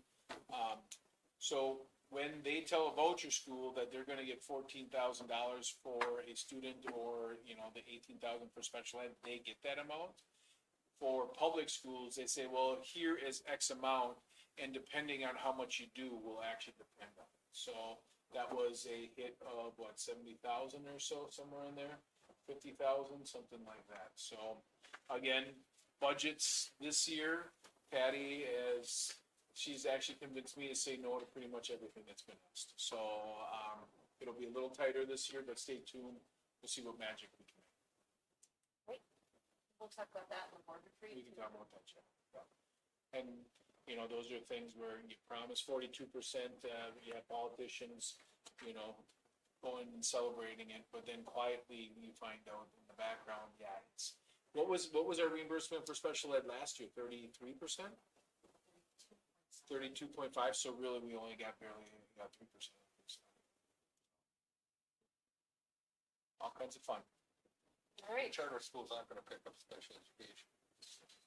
B: so when they tell a voucher school that they're gonna get $14,000 for a student, or, you know, the 18,000 for special ed, they get that amount. For public schools, they say, well, here is X amount, and depending on how much you do will actually depend on it. So that was a hit of what, 70,000 or so, somewhere in there, 50,000, something like that. So again, budgets this year, Patty she's actually convinced me to say no to pretty much everything that's been asked. So it'll be a little tighter this year, but stay tuned. We'll see what magic we can make.
K: We'll talk about that in the board retreat.
B: We can talk about that, yeah. And, you know, those are things where you promise 42%, you have politicians, you know, going and celebrating it, but then quietly you find out in the background, yeah, it's, what was our reimbursement for special ed last year? 33%? 32.5, so really we only got 3%. All kinds of fun.
A: All right.
G: Charter schools aren't gonna pick up special education.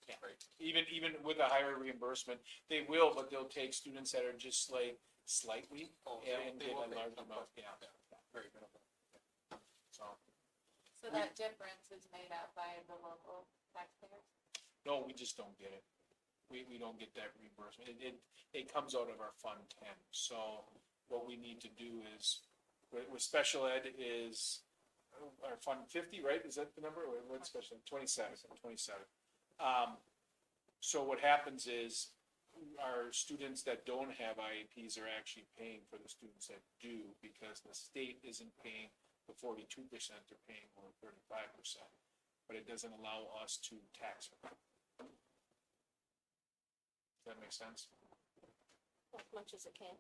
B: Yeah.
G: Right.
B: Even with a higher reimbursement, they will, but they'll take students that are just like slightly
G: Oh,
B: and
G: they
B: get
G: will
B: a
G: take
B: large
G: some,
B: amount,
G: but-
B: yeah.
G: Very minimal.
B: So,
K: So that difference is made up by the local taxpayers?
B: no, we just don't get it. We don't get that reimbursement. It comes out of our Fund 10. So what we need to do is, with special ed is our Fund 50, right? Is that the number? Or what's special? 27. So what happens is our students that don't have IEPs are actually paying for the students that do, because the state isn't paying the 42%, they're paying only 35%. But it doesn't allow us to tax them. Does that make sense?
A: As much as it can.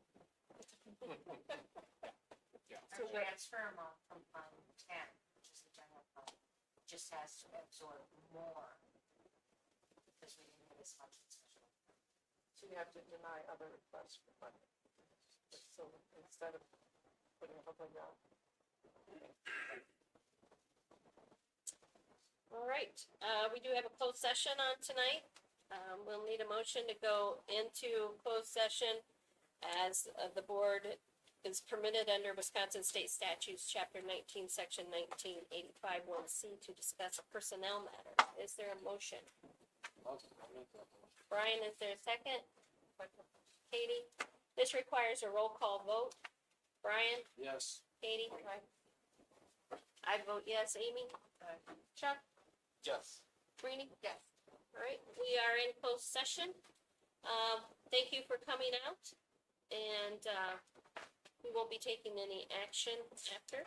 B: Yeah.
K: Our transfer amount from Fund 10, which is the general fund, just has to absorb more because we didn't get as much in special.
L: So you have to deny other requests for funding. So instead of putting up like that.
A: All right, we do have a closed session on tonight. We'll need a motion to go into closed session as the board is permitted under Wisconsin State Statutes, Chapter 19, Section 1985 1C to discuss personnel matters. Is there a motion? Brian, is there a second? Katie? This requires a roll call vote. Brian?
J: Yes.
A: Katie? I vote yes. Amy? Chuck?
G: Yes.
A: Rini? Yes. All right, we are in closed session. Thank you for coming out, and we won't be taking any action after.